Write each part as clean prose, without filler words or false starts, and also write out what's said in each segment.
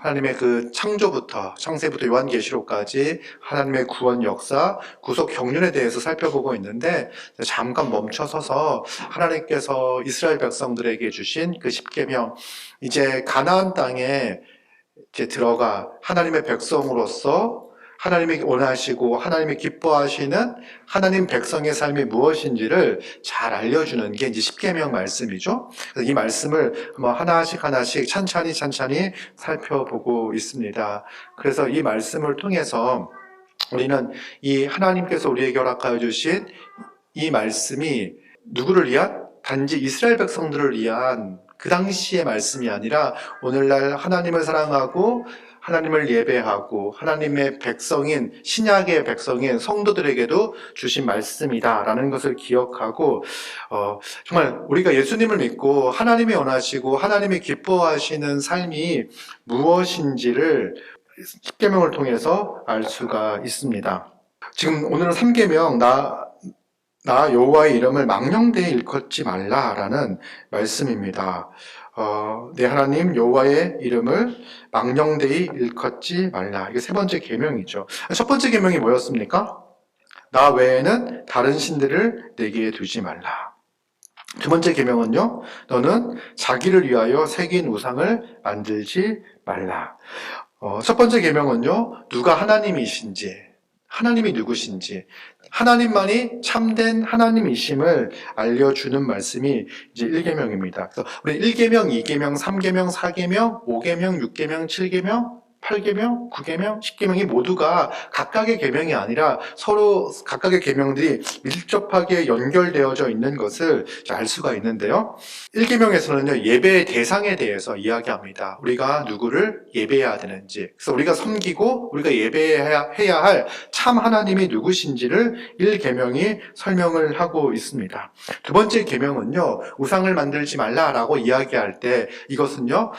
하나님의 그 창조부터, 창세부터 요한계시록까지 하나님의 구원 역사, 구속 경륜에 대해서 살펴보고 있는데, 잠깐 멈춰서서 하나님께서 이스라엘 백성들에게 주신 그 십계명, 이제 가나안 땅에 이제 들어가 하나님의 백성으로서 하나님이 원하시고 하나님이 기뻐하시는 하나님 백성의 삶이 무엇인지를 잘 알려주는 게 이제 십계명 말씀이죠. 그래서 이 말씀을 한번 하나씩 찬찬히 살펴보고 있습니다. 그래서 이 말씀을 통해서 우리는 이 하나님께서 우리에게 허락하여 주신 이 말씀이 누구를 위한? 단지 이스라엘 백성들을 위한 그 당시의 말씀이 아니라 오늘날 하나님을 사랑하고 하나님을 예배하고 하나님의 백성인, 신약의 백성인 성도들에게도 주신 말씀이다라는 것을 기억하고, 정말 우리가 예수님을 믿고 하나님이 원하시고 하나님이 기뻐하시는 삶이 무엇인지를 십계명을 통해서 알 수가 있습니다. 지금 오늘은 3계명, 나 여호와의 이름을 망령되이 일컫지 말라라는 말씀입니다. 내 하나님 여호와의 이름을 망령되이 일컫지 말라. 이게 세 번째 계명이죠. 첫 번째 계명이 뭐였습니까? 나 외에는 다른 신들을 내게 두지 말라. 두 번째 계명은요, 너는 자기를 위하여 새긴 우상을 만들지 말라. 첫 번째 계명은요, 누가 하나님이신지, 하나님이 누구신지, 하나님만이 참된 하나님이심을 알려주는 말씀이 이제 1계명입니다. 그래서 우리 1계명, 2계명, 3계명, 4계명, 5계명, 6계명, 7계명, 8계명, 9계명, 10계명이 모두가 각각의 계명이 아니라 서로 각각의 계명들이 밀접하게 연결되어져 있는 것을 알 수가 있는데요. 1계명에서는요, 예배의 대상에 대해서 이야기합니다. 우리가 누구를 예배해야 되는지, 그래서 우리가 섬기고 우리가 예배해야 할 참 하나님이 누구신지를 1계명이 설명을 하고 있습니다. 두 번째 계명은요, 우상을 만들지 말라라고 이야기할 때 이것은요,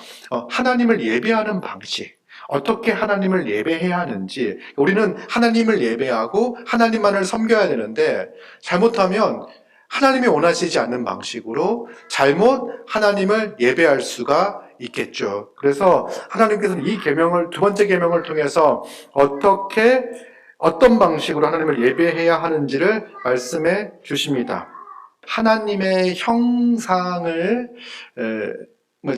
하나님을 예배하는 방식, 어떻게 하나님을 예배해야 하는지, 우리는 하나님을 예배하고 하나님만을 섬겨야 되는데 잘못하면 하나님이 원하시지 않는 방식으로 잘못 하나님을 예배할 수가 있겠죠. 그래서 하나님께서는 이 계명을, 두 번째 계명을 통해서 어떤 방식으로 하나님을 예배해야 하는지를 말씀해 주십니다. 하나님의 형상을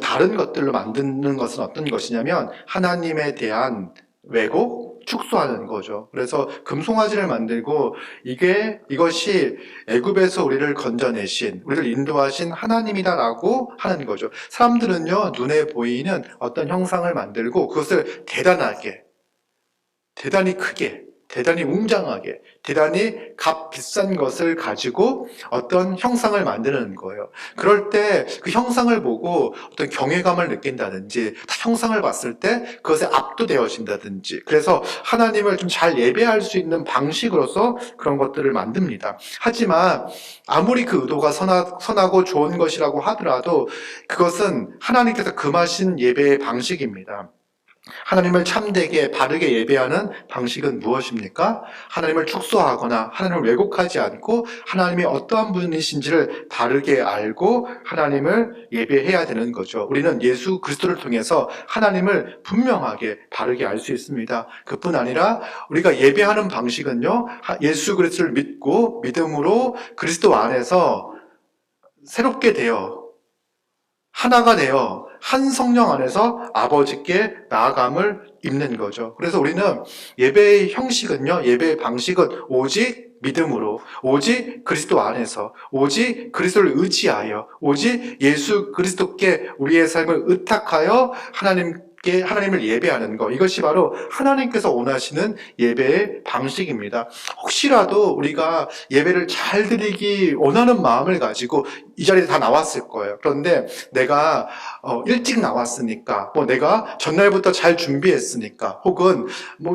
다른 것들로 만드는 것은 어떤 것이냐면 하나님에 대한 왜곡, 축소하는 거죠. 그래서 금송아지를 만들고 이것이 애굽에서 우리를 건져내신, 우리를 인도하신 하나님이다라고 하는 거죠. 사람들은요, 눈에 보이는 어떤 형상을 만들고 그것을 대단히 크게, 대단히 웅장하게, 대단히 비싼 것을 가지고 어떤 형상을 만드는 거예요. 그럴 때 그 형상을 보고 어떤 경외감을 느낀다든지, 형상을 봤을 때 그것에 압도되어진다든지, 그래서 하나님을 좀 잘 예배할 수 있는 방식으로서 그런 것들을 만듭니다. 하지만 아무리 그 의도가 선하고 좋은 것이라고 하더라도 그것은 하나님께서 금하신 예배의 방식입니다. 하나님을 참되게 바르게 예배하는 방식은 무엇입니까? 하나님을 축소하거나 하나님을 왜곡하지 않고 하나님이 어떠한 분이신지를 바르게 알고 하나님을 예배해야 되는 거죠. 우리는 예수 그리스도를 통해서 하나님을 분명하게 바르게 알 수 있습니다. 그뿐 아니라 우리가 예배하는 방식은요, 예수 그리스도를 믿고 믿음으로 그리스도 안에서 새롭게 되어 하나가 되어 한 성령 안에서 아버지께 나아감을 입는 거죠. 그래서 우리는 예배의 형식은요, 예배의 방식은 오직 믿음으로, 오직 그리스도 안에서, 오직 그리스도를 의지하여, 오직 예수 그리스도께 우리의 삶을 의탁하여 하나님을 예배하는 것, 이것이 바로 하나님께서 원하시는 예배의 방식입니다. 혹시라도 우리가 예배를 잘 드리기 원하는 마음을 가지고 이 자리에 다 나왔을 거예요. 그런데 내가 일찍 나왔으니까, 내가 전날부터 잘 준비했으니까, 혹은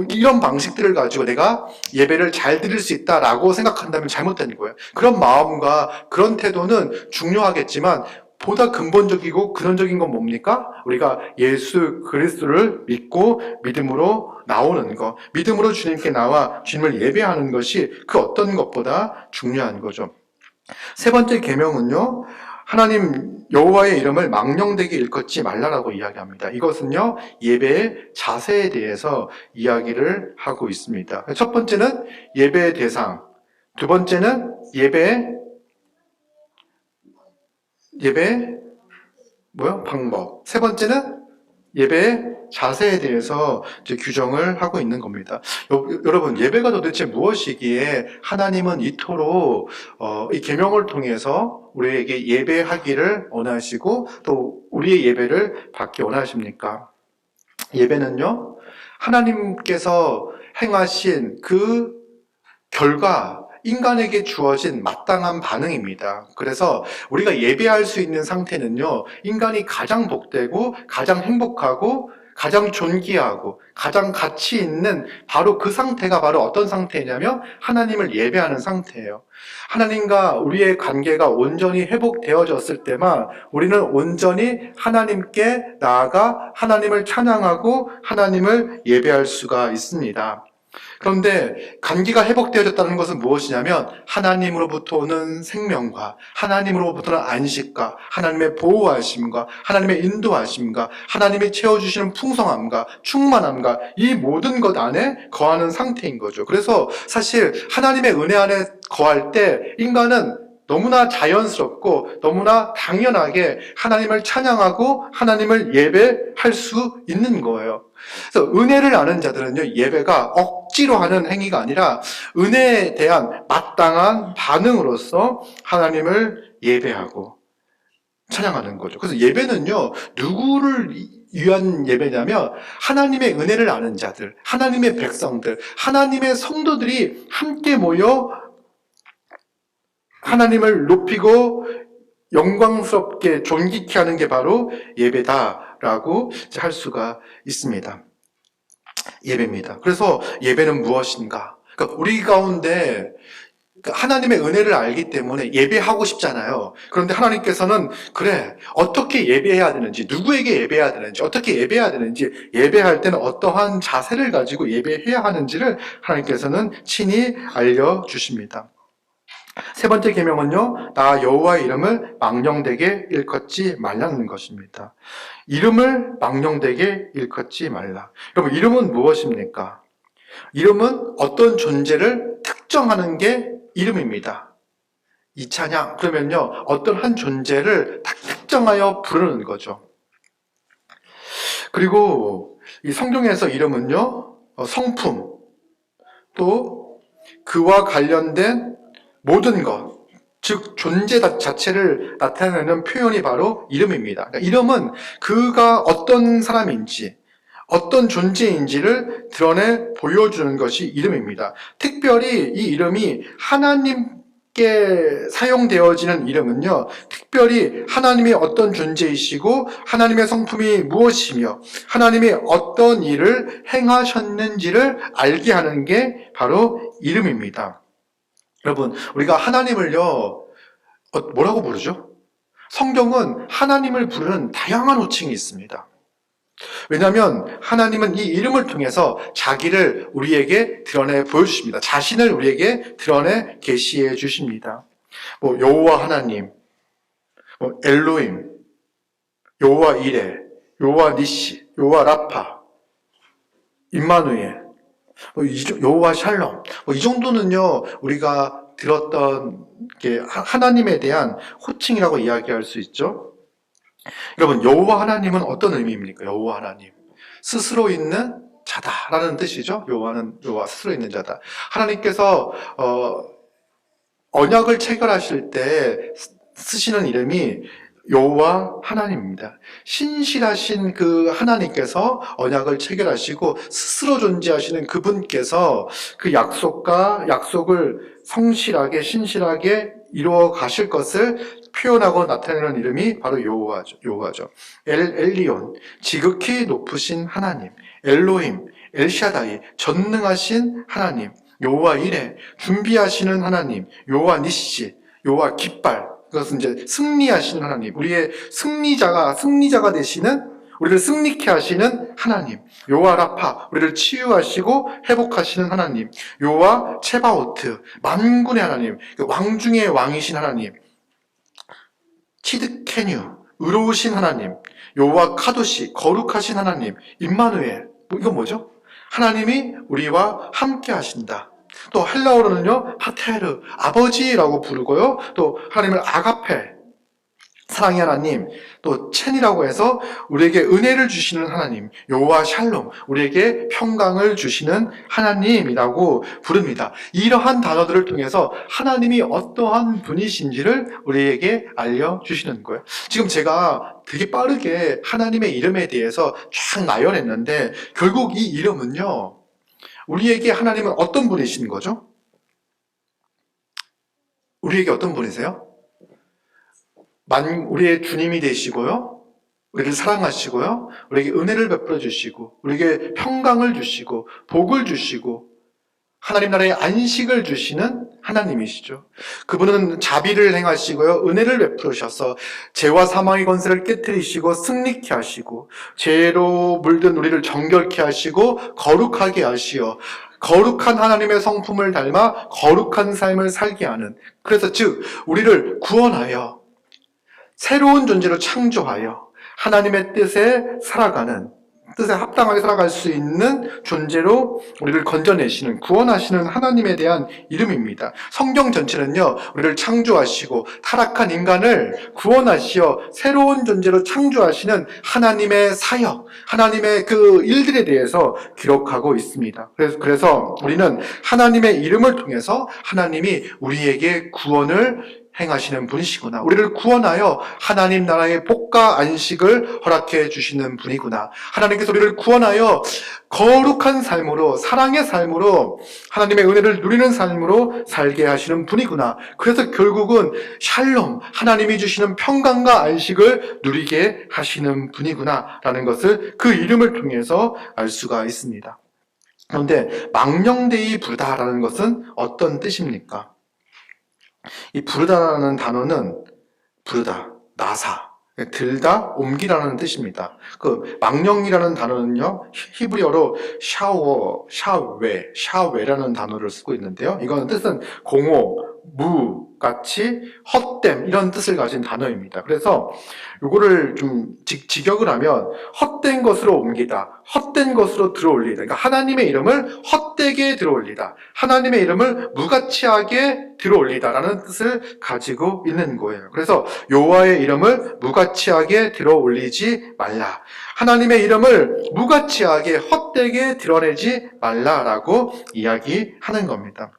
이런 방식들을 가지고 내가 예배를 잘 드릴 수 있다라고 생각한다면 잘못된 거예요. 그런 마음과 그런 태도는 중요하겠지만 보다 근본적이고 근원적인 건 뭡니까? 우리가 예수 그리스도를 믿고 믿음으로 나오는 것, 믿음으로 주님께 나와 주님을 예배하는 것이 그 어떤 것보다 중요한 거죠. 세 번째 계명은요, 하나님 여호와의 이름을 망령되게 일컫지 말라라고 이야기합니다. 이것은요, 예배의 자세에 대해서 이야기를 하고 있습니다. 첫 번째는 예배의 대상, 두 번째는 예배 방법, 세 번째는 예배의 자세에 대해서 이제 규정을 하고 있는 겁니다. 여러분, 예배가 도대체 무엇이기에 하나님은 이토록 이 계명을 통해서 우리에게 예배하기를 원하시고 또 우리의 예배를 받기 원하십니까? 예배는요, 하나님께서 행하신 그 결과, 인간에게 주어진 마땅한 반응입니다. 그래서 우리가 예배할 수 있는 상태는요, 인간이 가장 복되고 가장 행복하고 가장 존귀하고 가장 가치 있는 바로 그 상태가 바로 어떤 상태냐면 하나님을 예배하는 상태예요. 하나님과 우리의 관계가 온전히 회복되어졌을 때만 우리는 온전히 하나님께 나아가 하나님을 찬양하고 하나님을 예배할 수가 있습니다. 그런데 관계가 회복되어졌다는 것은 무엇이냐면 하나님으로부터 오는 생명과 하나님으로부터 오는 안식과 하나님의 보호하심과 하나님의 인도하심과 하나님이 채워주시는 풍성함과 충만함과 이 모든 것 안에 거하는 상태인 거죠. 그래서 사실 하나님의 은혜 안에 거할 때 인간은 너무나 자연스럽고 너무나 당연하게 하나님을 찬양하고 하나님을 예배할 수 있는 거예요. 그래서 은혜를 아는 자들은요, 예배가 억지로 하는 행위가 아니라 은혜에 대한 마땅한 반응으로서 하나님을 예배하고 찬양하는 거죠. 그래서 예배는요, 누구를 위한 예배냐면 하나님의 은혜를 아는 자들, 하나님의 백성들, 하나님의 성도들이 함께 모여 하나님을 높이고 영광스럽게 존귀케 하는 게 바로 예배다라고 할 수가 있습니다. 예배입니다. 그래서 예배는 무엇인가? 그러니까 우리 가운데 하나님의 은혜를 알기 때문에 예배하고 싶잖아요. 그런데 하나님께서는 그래, 어떻게 예배해야 되는지, 누구에게 예배해야 되는지, 어떻게 예배해야 되는지, 예배할 때는 어떠한 자세를 가지고 예배해야 하는지를 하나님께서는 친히 알려주십니다. 세 번째 계명은요, 나 여호와의 이름을 망령되게 일컫지 말라는 것입니다. 이름을 망령되게 일컫지 말라. 여러분, 이름은 무엇입니까? 이름은 어떤 존재를 특정하는 게 이름입니다. 이 찬양, 그러면요, 어떤 한 존재를 특정하여 부르는 거죠. 그리고 이 성경에서 이름은요, 성품, 또 그와 관련된 모든 것, 즉 존재 자체를 나타내는 표현이 바로 이름입니다. 그러니까 이름은 그가 어떤 사람인지, 어떤 존재인지를 드러내 보여주는 것이 이름입니다. 특별히 이 이름이 하나님께 사용되어지는 이름은요, 특별히 하나님이 어떤 존재이시고 하나님의 성품이 무엇이며 하나님이 어떤 일을 행하셨는지를 알게 하는 게 바로 이름입니다. 여러분, 우리가 하나님을요, 뭐라고 부르죠? 성경은 하나님을 부르는 다양한 호칭이 있습니다. 왜냐하면 하나님은 이 이름을 통해서 자기를 우리에게 드러내 보여주십니다. 자신을 우리에게 드러내 계시해 주십니다. 여호와 하나님, 엘로힘, 여호와 이레, 여호와 니시, 여호와 라파, 임마누엘, 여호와 샬롬, 이 정도는요, 우리가 들었던 게 하나님에 대한 호칭이라고 이야기할 수 있죠. 여러분, 여호와 하나님은 어떤 의미입니까? 여호와 하나님, 스스로 있는 자다라는 뜻이죠. 여호와 스스로 있는 자다. 하나님께서 언약을 체결하실 때 쓰시는 이름이 여호와 하나님입니다. 신실하신 그 하나님께서 언약을 체결하시고 스스로 존재하시는 그분께서 그 약속을 성실하게 신실하게 이루어 가실 것을 표현하고 나타내는 이름이 바로 여호와죠. 엘리온, 지극히 높으신 하나님, 엘로힘, 엘샤다이, 전능하신 하나님, 여호와 이레, 준비하시는 하나님, 여호와 니시, 여호와 깃발, 그것은 이제 승리하시는 하나님, 우리의 승리자가 되시는, 우리를 승리케 하시는 하나님, 여호와 라파, 우리를 치유하시고 회복하시는 하나님, 여호와 체바오트, 만군의 하나님, 왕 중의 왕이신 하나님, 티드케뉴, 의로우신 하나님, 여호와 카도시, 거룩하신 하나님, 임마누엘. 이건 뭐죠? 하나님이 우리와 함께 하신다. 또 헬라어로는요, 파테르, 아버지라고 부르고요. 또 하나님을 아가페, 사랑의 하나님, 또 첸이라고 해서 우리에게 은혜를 주시는 하나님, 여호와 샬롬, 우리에게 평강을 주시는 하나님이라고 부릅니다. 이러한 단어들을 통해서 하나님이 어떠한 분이신지를 우리에게 알려주시는 거예요. 지금 제가 되게 빠르게 하나님의 이름에 대해서 쫙 나열했는데 결국 이 이름은요, 우리에게 하나님은 어떤 분이신 거죠? 우리에게 어떤 분이세요? 우리의 주님이 되시고요, 우리를 사랑하시고요, 우리에게 은혜를 베풀어 주시고, 우리에게 평강을 주시고, 복을 주시고, 하나님 나라의 안식을 주시는 하나님이시죠. 그분은 자비를 행하시고요, 은혜를 베풀으셔서 죄와 사망의 권세를 깨뜨리시고 승리케 하시고, 죄로 물든 우리를 정결케 하시고 거룩하게 하시어 거룩한 하나님의 성품을 닮아 거룩한 삶을 살게 하는, 그래서 즉 우리를 구원하여 새로운 존재로 창조하여 하나님의 뜻에 살아가는, 뜻에 합당하게 살아갈 수 있는 존재로 우리를 건져내시는, 구원하시는 하나님에 대한 이름입니다. 성경 전체는요, 우리를 창조하시고 타락한 인간을 구원하시어 새로운 존재로 창조하시는 하나님의 사역, 하나님의 그 일들에 대해서 기록하고 있습니다. 그래서 우리는 하나님의 이름을 통해서 하나님이 우리에게 구원을 행하시는 분이시구나, 우리를 구원하여 하나님 나라의 복과 안식을 허락해 주시는 분이구나, 하나님께서 우리를 구원하여 거룩한 삶으로, 사랑의 삶으로, 하나님의 은혜를 누리는 삶으로 살게 하시는 분이구나. 그래서 결국은 샬롬, 하나님이 주시는 평강과 안식을 누리게 하시는 분이구나 라는 것을 그 이름을 통해서 알 수가 있습니다. 그런데 망령되이 부르다라는 것은 어떤 뜻입니까? 이 부르다라는 단어는 부르다, 나사, 들다, 옮기라는 뜻입니다. 그 망령이라는 단어는요, 히브리어로 샤웨라는 단어를 쓰고 있는데요. 이거는 뜻은 공허, 같이 헛됨, 이런 뜻을 가진 단어입니다. 그래서 이거를 좀 직역을 하면 헛된 것으로 옮기다, 헛된 것으로 들어올리다. 그러니까 하나님의 이름을 헛되게 들어올리다, 하나님의 이름을 무가치하게 들어올리다라는 뜻을 가지고 있는 거예요. 그래서 여호와의 이름을 무가치하게 들어올리지 말라, 하나님의 이름을 무가치하게 헛되게 드러내지 말라라고 이야기하는 겁니다.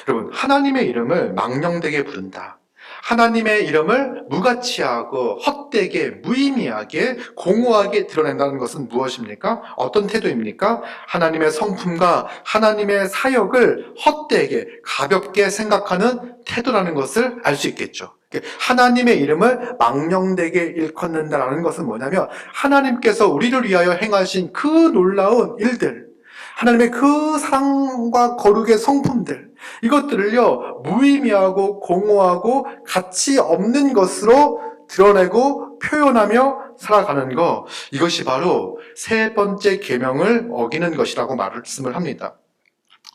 여러분, 하나님의 이름을 망령되게 부른다, 하나님의 이름을 무가치하고 헛되게, 무의미하게, 공허하게 드러낸다는 것은 무엇입니까? 어떤 태도입니까? 하나님의 성품과 하나님의 사역을 헛되게, 가볍게 생각하는 태도라는 것을 알 수 있겠죠. 하나님의 이름을 망령되게 일컫는다는 것은 뭐냐면 하나님께서 우리를 위하여 행하신 그 놀라운 일들, 하나님의 그 사랑과 거룩의 성품들, 이것들을요, 무의미하고 공허하고 가치 없는 것으로 드러내고 표현하며 살아가는 것, 이것이 바로 세 번째 계명을 어기는 것이라고 말씀을 합니다.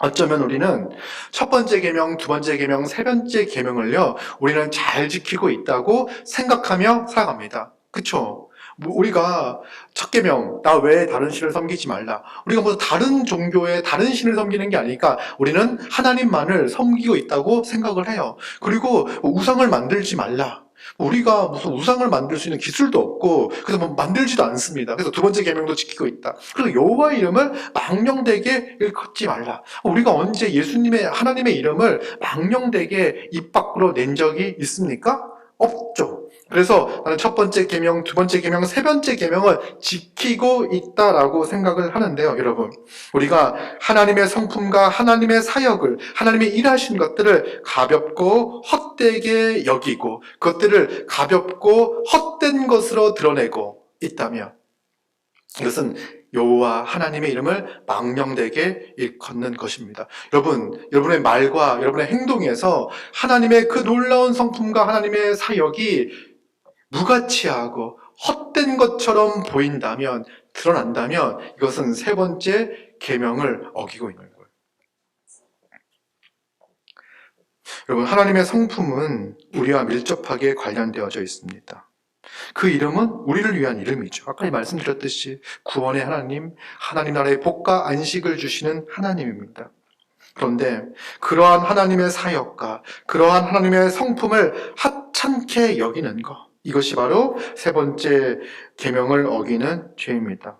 어쩌면 우리는 첫 번째 계명, 두 번째 계명, 세 번째 계명을요, 우리는 잘 지키고 있다고 생각하며 살아갑니다. 그쵸? 우리가 첫 계명, 나 외에 다른 신을 섬기지 말라, 우리가 무슨 다른 종교의 다른 신을 섬기는 게 아니니까 우리는 하나님만을 섬기고 있다고 생각을 해요. 그리고 우상을 만들지 말라, 우리가 무슨 우상을 만들 수 있는 기술도 없고 그래서 만들지도 않습니다. 그래서 두 번째 계명도 지키고 있다. 그리고 여호와의 이름을 망령되게 일컫지 말라, 우리가 언제 예수님의, 하나님의 이름을 망령되게 입 밖으로 낸 적이 있습니까? 없죠. 그래서 나는 첫 번째 계명, 두 번째 계명, 세 번째 계명을 지키고 있다라고 생각을 하는데요. 여러분, 우리가 하나님의 성품과 하나님의 사역을, 하나님의 일하신 것들을 가볍고 헛되게 여기고 그것들을 가볍고 헛된 것으로 드러내고 있다면 이것은 여호와 하나님의 이름을 망령되게 일컫는 것입니다. 여러분, 여러분의 말과 여러분의 행동에서 하나님의 그 놀라운 성품과 하나님의 사역이 무가치하고 헛된 것처럼 보인다면, 드러난다면 이것은 세 번째 계명을 어기고 있는 거예요. 여러분, 하나님의 성품은 우리와 밀접하게 관련되어져 있습니다. 그 이름은 우리를 위한 이름이죠. 아까 말씀드렸듯이 구원의 하나님, 하나님 나라의 복과 안식을 주시는 하나님입니다. 그런데 그러한 하나님의 사역과 그러한 하나님의 성품을 하찮게 여기는 것, 이것이 바로 세 번째 계명을 어기는 죄입니다.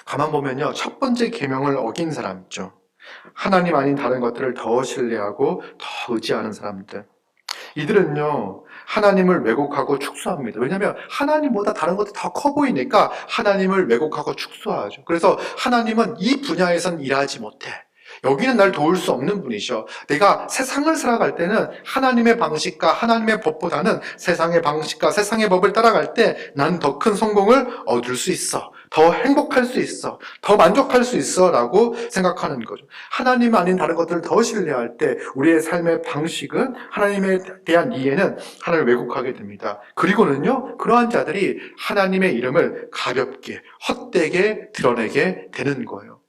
가만 보면요, 첫 번째 계명을 어긴 사람 있죠. 하나님 아닌 다른 것들을 더 신뢰하고 더 의지하는 사람들. 이들은요, 하나님을 왜곡하고 축소합니다. 왜냐하면 하나님보다 다른 것도 더 커 보이니까 하나님을 왜곡하고 축소하죠. 그래서 하나님은 이 분야에선 일하지 못해. 여기는 날 도울 수 없는 분이셔. 내가 세상을 살아갈 때는 하나님의 방식과 하나님의 법보다는 세상의 방식과 세상의 법을 따라갈 때 난 더 큰 성공을 얻을 수 있어. 더 행복할 수 있어. 더 만족할 수 있어. 라고 생각하는 거죠. 하나님 아닌 다른 것들을 더 신뢰할 때 우리의 삶의 방식은, 하나님에 대한 이해는 하나님을 왜곡하게 됩니다. 그리고는요, 그러한 자들이 하나님의 이름을 가볍게, 헛되게 드러내게 되는 거예요.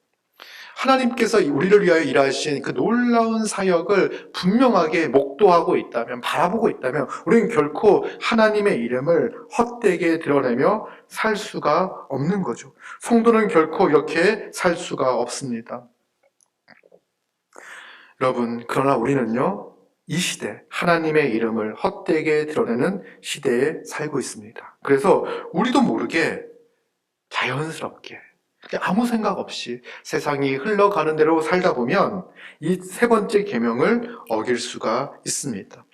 하나님께서 우리를 위하여 일하신 그 놀라운 사역을 분명하게 목도하고 있다면, 바라보고 있다면 우리는 결코 하나님의 이름을 헛되게 드러내며 살 수가 없는 거죠. 성도는 결코 이렇게 살 수가 없습니다. 여러분, 그러나 우리는요, 이 시대, 하나님의 이름을 헛되게 드러내는 시대에 살고 있습니다. 그래서 우리도 모르게 자연스럽게 아무 생각 없이 세상이 흘러가는 대로 살다 보면 이 세 번째 계명을 어길 수가 있습니다.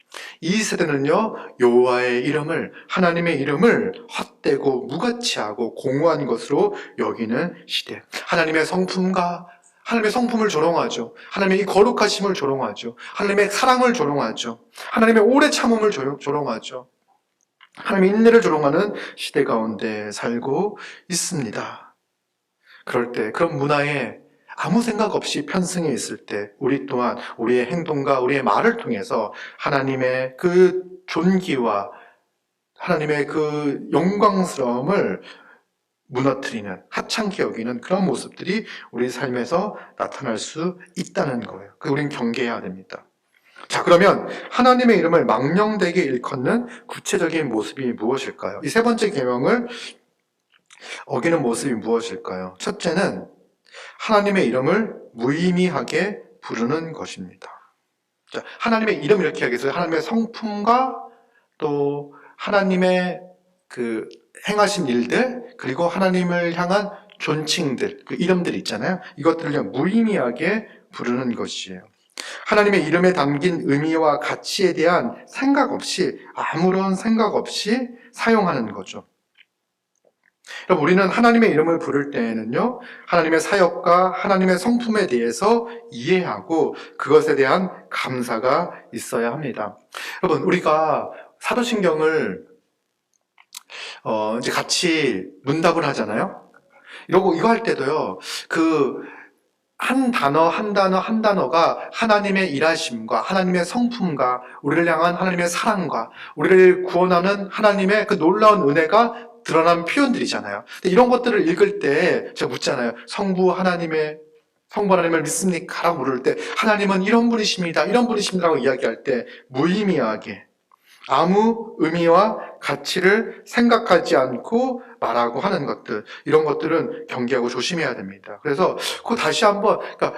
이 세대는요, 여호와의 이름을, 하나님의 이름을 헛되고 무가치하고 공허한 것으로 여기는 시대. 하나님의 성품과 하나님의 성품을 조롱하죠. 하나님의 이 거룩하심을 조롱하죠. 하나님의 사랑을 조롱하죠. 하나님의 오래 참음을 조롱하죠. 하나님의 인내를 조롱하는 시대 가운데 살고 있습니다. 그럴 때, 그런 문화에 아무 생각 없이 편승해 있을 때 우리 또한 우리의 행동과 우리의 말을 통해서 하나님의 그 존귀와 하나님의 그 영광스러움을 무너뜨리는, 하찮게 여기는 그런 모습들이 우리 삶에서 나타날 수 있다는 거예요. 우리는 경계해야 됩니다. 자, 그러면 하나님의 이름을 망령되게 일컫는 구체적인 모습이 무엇일까요? 이 세 번째 계명을 어기는 모습이 무엇일까요? 첫째는 하나님의 이름을 무의미하게 부르는 것입니다. 자, 하나님의 이름 이렇게 하겠어요. 하나님의 성품과 또 하나님의 그 행하신 일들, 그리고 하나님을 향한 존칭들, 그 이름들 있잖아요. 이것들을 무의미하게 부르는 것이에요. 하나님의 이름에 담긴 의미와 가치에 대한 생각 없이, 아무런 생각 없이 사용하는 거죠. 여러분, 우리는 하나님의 이름을 부를 때에는요, 하나님의 사역과 하나님의 성품에 대해서 이해하고 그것에 대한 감사가 있어야 합니다. 여러분, 우리가 사도신경을 이제 같이 문답을 하잖아요. 이거 할 때도요, 한 단어 한 단어가 하나님의 일하심과 하나님의 성품과 우리를 향한 하나님의 사랑과 우리를 구원하는 하나님의 그 놀라운 은혜가 드러난 표현들이잖아요. 근데 이런 것들을 읽을 때 제가 묻잖아요. 성부 하나님을 믿습니까? 라고 물을 때 하나님은 이런 분이십니다. 이런 분이십니다라고 이야기할 때 무의미하게 아무 의미와 가치를 생각하지 않고 말하고 하는 것들, 이런 것들은 경계하고 조심해야 됩니다. 그래서 그거 다시 한번, 그러니까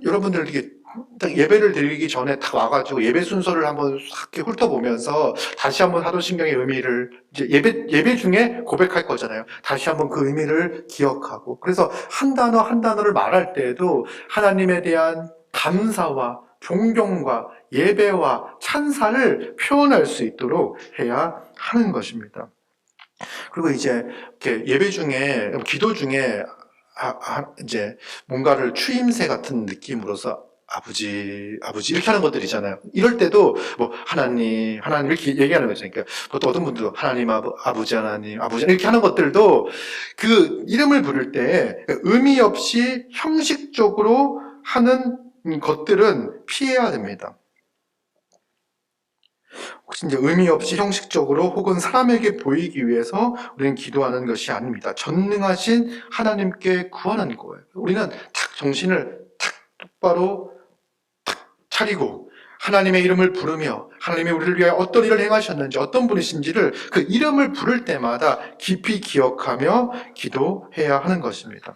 여러분들 이게 딱 예배를 드리기 전에 딱 와가지고 예배 순서를 한번 싹 훑어보면서 다시 한번 사도신경의 의미를 이제 예배 중에 고백할 거잖아요. 다시 한번 그 의미를 기억하고, 그래서 한 단어 한 단어를 말할 때에도 하나님에 대한 감사와 존경과 예배와 찬사를 표현할 수 있도록 해야 하는 것입니다. 그리고 이제 이렇게 예배 중에, 기도 중에 이제 뭔가를 추임새 같은 느낌으로서 아버지 이렇게 하는 것들 있잖아요. 이럴 때도 뭐 하나님 이렇게 얘기하는 거죠. 그러니까 보통 어떤 분들도 하나님 아버지 이렇게 하는 것들도 그 이름을 부를 때 의미 없이 형식적으로 하는 것들은 피해야 됩니다. 혹시 이제 의미 없이 형식적으로 혹은 사람에게 보이기 위해서 우리는 기도하는 것이 아닙니다. 전능하신 하나님께 구하는 거예요. 우리는 탁 정신을 탁 똑바로 탁 차리고 하나님의 이름을 부르며 하나님이 우리를 위하여 어떤 일을 행하셨는지 어떤 분이신지를 그 이름을 부를 때마다 깊이 기억하며 기도해야 하는 것입니다.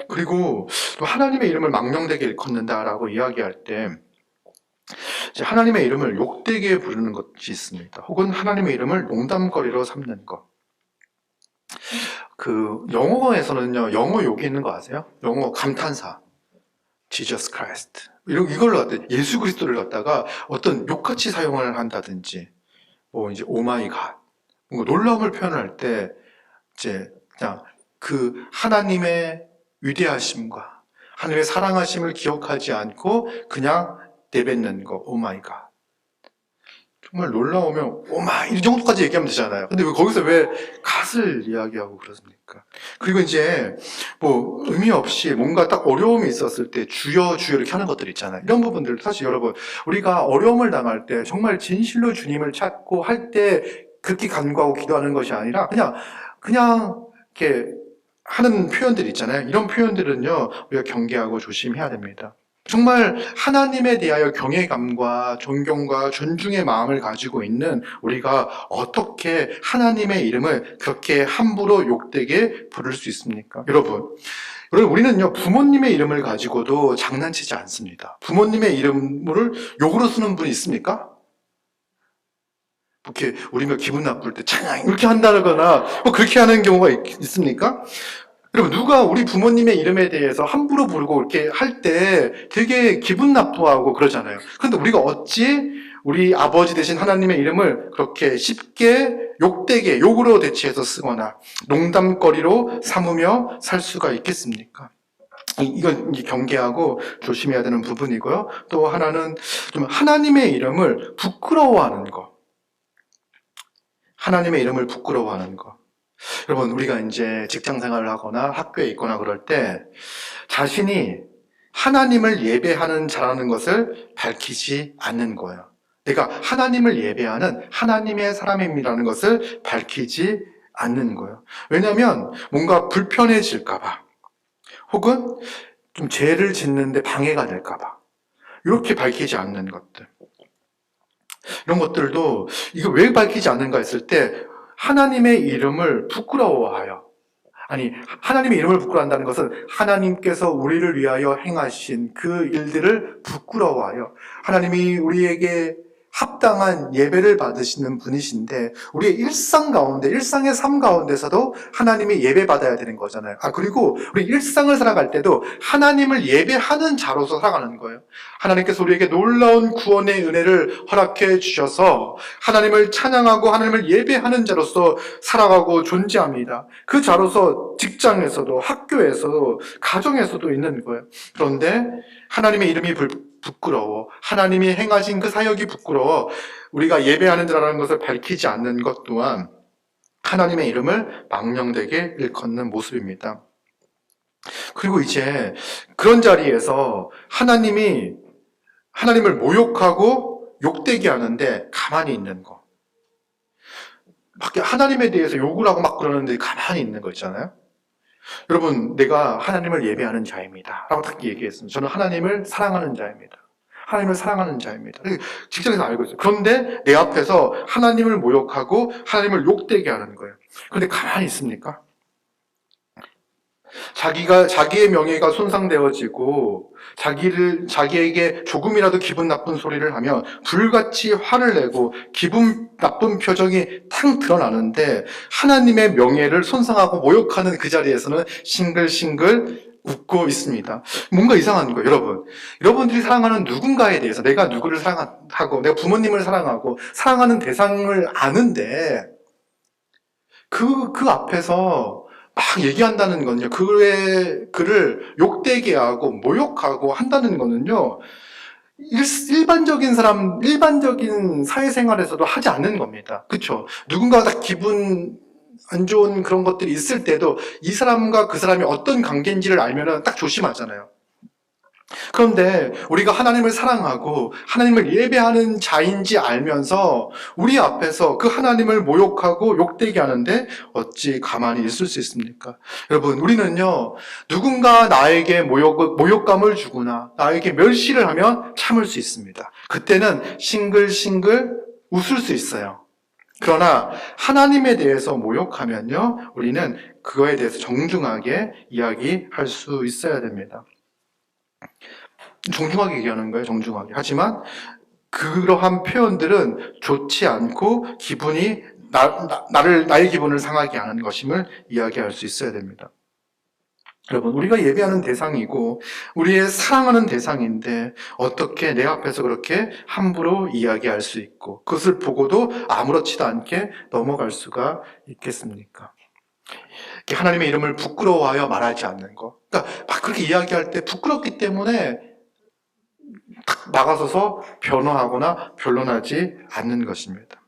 그리고 또 하나님의 이름을 망령되게 일컫는다라고 이야기할 때 이제 하나님의 이름을 욕되게 부르는 것이 있습니다. 혹은 하나님의 이름을 농담거리로 삼는 것. 그 영어에서는요, 영어 욕이 있는 거 아세요? 영어 감탄사. Jesus Christ. 이걸로 갖다 예수 그리스도를 갖다가 어떤 욕같이 사용을 한다든지, 뭐 이제 오 마이 갓. 뭔가 놀라움을 표현할 때 이제 그냥 그 하나님의 위대하심과 하나님의 사랑하심을 기억하지 않고 그냥 내뱉는 거, 오 마이 갓. 정말 놀라우면 오마 이 정도까지 얘기하면 되잖아요. 근데 왜 거기서 왜 갓을 이야기하고 그러십니까? 그리고 이제 뭐 의미 없이 뭔가 딱 어려움이 있었을 때 주여 주여 이렇게 하는 것들 있잖아요. 이런 부분들 사실 여러분 우리가 어려움을 당할 때 정말 진실로 주님을 찾고 할 때 그렇게 간구하고 기도하는 것이 아니라 그냥 이렇게 하는 표현들 있잖아요. 이런 표현들은요 우리가 경계하고 조심해야 됩니다. 정말 하나님에 대하여 경외감과 존경과 존중의 마음을 가지고 있는 우리가 어떻게 하나님의 이름을 그렇게 함부로 욕되게 부를 수 있습니까? 여러분 우리는요 부모님의 이름을 가지고도 장난치지 않습니다. 부모님의 이름을 욕으로 쓰는 분이 있습니까? 이렇게 우리가 기분 나쁠 때 찬양 이렇게 한다거나 뭐 그렇게 하는 경우가 있습니까? 여러분 누가 우리 부모님의 이름에 대해서 함부로 부르고 이렇게 할 때 되게 기분 나빠하고 그러잖아요. 그런데 우리가 어찌 우리 아버지 되신 하나님의 이름을 그렇게 쉽게 욕되게 욕으로 대체해서 쓰거나 농담거리로 삼으며 살 수가 있겠습니까? 이건 경계하고 조심해야 되는 부분이고요. 또 하나는 좀 하나님의 이름을 부끄러워하는 거. 하나님의 이름을 부끄러워하는 거. 여러분 우리가 이제 직장 생활을 하거나 학교에 있거나 그럴 때 자신이 하나님을 예배하는 자라는 것을 밝히지 않는 거예요. 내가 하나님을 예배하는 하나님의 사람임이라는 것을 밝히지 않는 거예요. 왜냐하면 뭔가 불편해질까 봐 혹은 좀 죄를 짓는데 방해가 될까 봐 이렇게 밝히지 않는 것들, 이런 것들도 이거 왜 밝히지 않는가 했을 때 하나님의 이름을 부끄러워하여, 아니 하나님의 이름을 부끄러워한다는 것은 하나님께서 우리를 위하여 행하신 그 일들을 부끄러워하여 하나님이 우리에게 합당한 예배를 받으시는 분이신데 우리의 일상 가운데, 일상의 삶 가운데서도 하나님이 예배받아야 되는 거잖아요. 그리고 우리 일상을 살아갈 때도 하나님을 예배하는 자로서 살아가는 거예요. 하나님께서 우리에게 놀라운 구원의 은혜를 허락해 주셔서 하나님을 찬양하고 하나님을 예배하는 자로서 살아가고 존재합니다. 그 자로서 직장에서도 학교에서도 가정에서도 있는 거예요. 그런데 하나님의 이름이 부끄러워, 하나님이 행하신 그 사역이 부끄러워 우리가 예배하는 자라는 것을 밝히지 않는 것 또한 하나님의 이름을 망령되게 일컫는 모습입니다. 그리고 이제 그런 자리에서 하나님을 모욕하고 욕되게 하는데 가만히 있는 거, 밖에 하나님에 대해서 욕을 하고 막 그러는데 가만히 있는 거 있잖아요. 여러분, 내가 하나님을 예배하는 자입니다 라고 딱 얘기했습니다. 저는 하나님을 사랑하는 자입니다. 하나님을 사랑하는 자입니다. 직장에서 알고 있어요. 그런데 내 앞에서 하나님을 모욕하고 하나님을 욕되게 하는 거예요. 그런데 가만히 있습니까? 자기의 명예가 손상되어지고 자기에게 조금이라도 기분 나쁜 소리를 하면 불같이 화를 내고 기분 나쁜 표정이 탁 드러나는데 하나님의 명예를 손상하고 모욕하는 그 자리에서는 싱글싱글 웃고 있습니다. 뭔가 이상한 거예요, 여러분. 여러분들이 사랑하는 누군가에 대해서 내가 누구를 사랑하고 내가 부모님을 사랑하고 사랑하는 대상을 아는데 그 앞에서 막 얘기한다는 건요, 그를 욕되게 하고 모욕하고 한다는 거는요, 일반적인 사회생활에서도 하지 않는 겁니다. 그쵸? 누군가가 딱 기분 안 좋은 그런 것들이 있을 때도 이 사람과 그 사람이 어떤 관계인지를 알면은 딱 조심하잖아요. 그런데 우리가 하나님을 사랑하고 하나님을 예배하는 자인지 알면서 우리 앞에서 그 하나님을 모욕하고 욕되게 하는데 어찌 가만히 있을 수 있습니까? 여러분, 우리는요, 누군가 나에게 모욕감을 주거나 나에게 멸시를 하면 참을 수 있습니다. 그때는 싱글싱글 웃을 수 있어요. 그러나 하나님에 대해서 모욕하면요, 우리는 그거에 대해서 정중하게 이야기할 수 있어야 됩니다. 정중하게 얘기하는 거예요, 정중하게. 하지만 그러한 표현들은 좋지 않고 기분이 나의 기분을 상하게 하는 것임을 이야기할 수 있어야 됩니다. 여러분, 우리가 예배하는 대상이고 우리의 사랑하는 대상인데 어떻게 내 앞에서 그렇게 함부로 이야기할 수 있고 그것을 보고도 아무렇지도 않게 넘어갈 수가 있겠습니까? 하나님의 이름을 부끄러워하여 말하지 않는 것. 그러니까 막 그렇게 이야기할 때 부끄럽기 때문에 탁 나가서서 변호하거나 변론하지 않는 것입니다.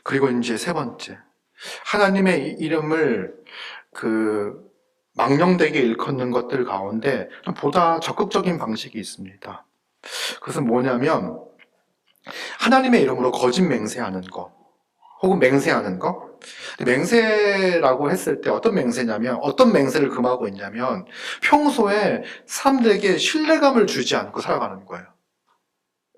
그리고 이제 세 번째, 하나님의 이름을 망령되게 일컫는 것들 가운데 보다 적극적인 방식이 있습니다. 그것은 뭐냐면 하나님의 이름으로 거짓 맹세하는 것, 혹은 맹세하는 것. 맹세라고 했을 때 어떤 맹세냐면, 어떤 맹세를 금하고 있냐면 평소에 사람들에게 신뢰감을 주지 않고 살아가는 거예요.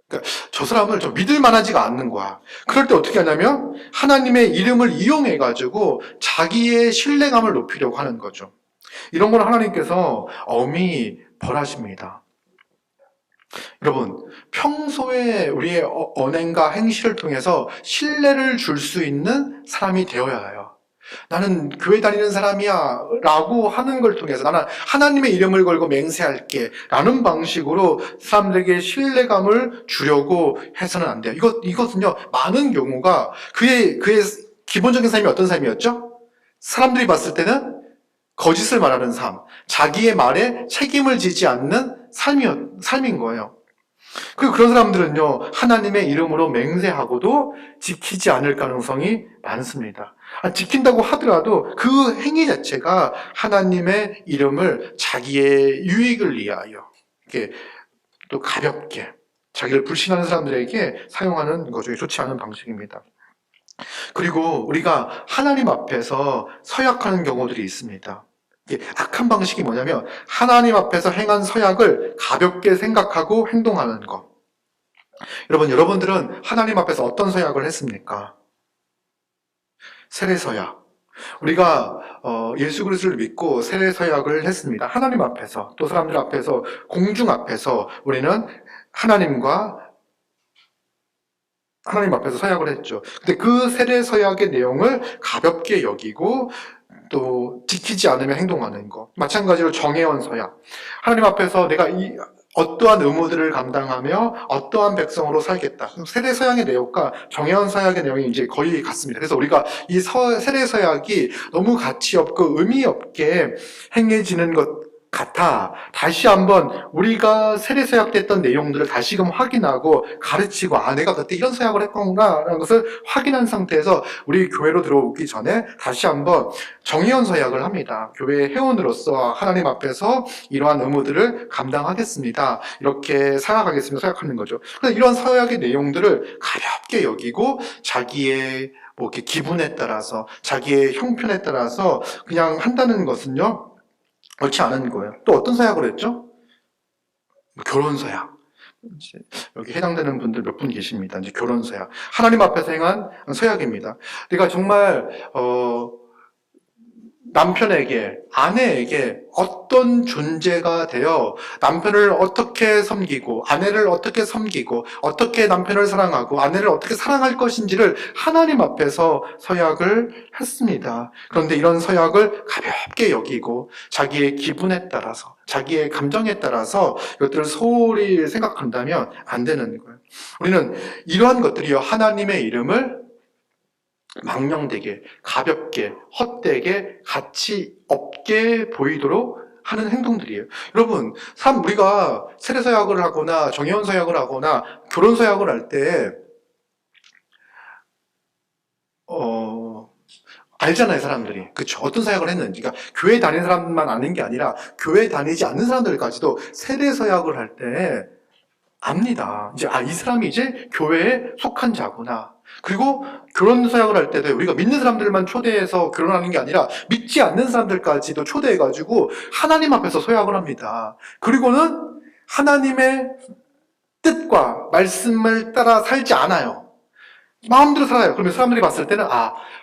그러니까 저 사람을 좀 믿을 만하지가 않는 거야. 그럴 때 어떻게 하냐면 하나님의 이름을 이용해가지고 자기의 신뢰감을 높이려고 하는 거죠. 이런 걸 하나님께서 엄히 벌하십니다. 여러분, 평소에 우리의 언행과 행실을 통해서 신뢰를 줄 수 있는 사람이 되어야 해요. 나는 교회 다니는 사람이야 라고 하는 걸 통해서 나는 하나님의 이름을 걸고 맹세할게 라는 방식으로 사람들에게 신뢰감을 주려고 해서는 안 돼요. 이것은요, 많은 경우가 그의 기본적인 삶이 어떤 삶이었죠? 사람들이 봤을 때는 거짓을 말하는 삶, 자기의 말에 책임을 지지 않는 삶인 거예요. 그리고 그런 사람들은요, 하나님의 이름으로 맹세하고도 지키지 않을 가능성이 많습니다. 지킨다고 하더라도 그 행위 자체가 하나님의 이름을 자기의 유익을 위하여 이렇게 또 가볍게 자기를 불신하는 사람들에게 사용하는 거죠. 좋지 않은 방식입니다. 그리고 우리가 하나님 앞에서 서약하는 경우들이 있습니다. 악한 방식이 뭐냐면 하나님 앞에서 행한 서약을 가볍게 생각하고 행동하는 것. 여러분들은 하나님 앞에서 어떤 서약을 했습니까? 세례서약. 우리가 예수 그리스도를 믿고 세례서약을 했습니다. 하나님 앞에서, 또 사람들 앞에서, 공중 앞에서 우리는 하나님 앞에서 서약을 했죠. 근데 그 세례서약의 내용을 가볍게 여기고 또 지키지 않으면 행동하는 것. 마찬가지로 정회원 서약. 하나님 앞에서 내가 어떠한 의무들을 감당하며 어떠한 백성으로 살겠다. 세례 서약의 내용과 정회원 서약의 내용이 이제 거의 같습니다. 그래서 우리가 이 세례 서약이 너무 가치 없고 의미 없게 행해지는 것 같아 다시 한번 우리가 세례 서약됐던 내용들을 다시금 확인하고 가르치고 내가 그때 이런 서약을 했구나 라는 것을 확인한 상태에서 우리 교회로 들어오기 전에 다시 한번 정회원 서약을 합니다. 교회 회원으로서 하나님 앞에서 이러한 의무들을 감당하겠습니다. 이렇게 살아가겠습니다. 서약하는 거죠. 그래서 이런 서약의 내용들을 가볍게 여기고 자기의 이렇게 기분에 따라서 자기의 형편에 따라서 그냥 한다는 것은요, 옳지 않은 거예요. 또 어떤 서약을 했죠? 결혼 서약. 여기 해당되는 분들 몇 분 계십니다. 이제 결혼 서약. 하나님 앞에서 행한 서약입니다. 내가 정말 남편에게, 아내에게 어떤 존재가 되어 남편을 어떻게 섬기고 아내를 어떻게 섬기고 어떻게 남편을 사랑하고 아내를 어떻게 사랑할 것인지를 하나님 앞에서 서약을 했습니다. 그런데 이런 서약을 가볍게 여기고 자기의 기분에 따라서 자기의 감정에 따라서 이것들을 소홀히 생각한다면 안 되는 거예요. 우리는 이러한 것들이요, 하나님의 이름을 망령되게, 가볍게, 헛되게, 가치 없게 보이도록 하는 행동들이에요. 여러분, 우리가 세례서약을 하거나 정회원서약을 하거나 결혼서약을 할 때 알잖아요, 사람들이. 그쵸? 어떤 사역을 했는지. 그러니까 교회 다니는 사람만 아는 게 아니라 교회 다니지 않는 사람들까지도 세례 서약을 할 때 압니다. 이제 이 사람이 이제 교회에 속한 자구나. 그리고 결혼 서약을 할 때도 우리가 믿는 사람들만 초대해서 결혼하는 게 아니라 믿지 않는 사람들까지도 초대해가지고 하나님 앞에서 서약을 합니다. 그리고는 하나님의 뜻과 말씀을 따라 살지 않아요. 마음대로 살아요. 그러면 사람들이 봤을 때는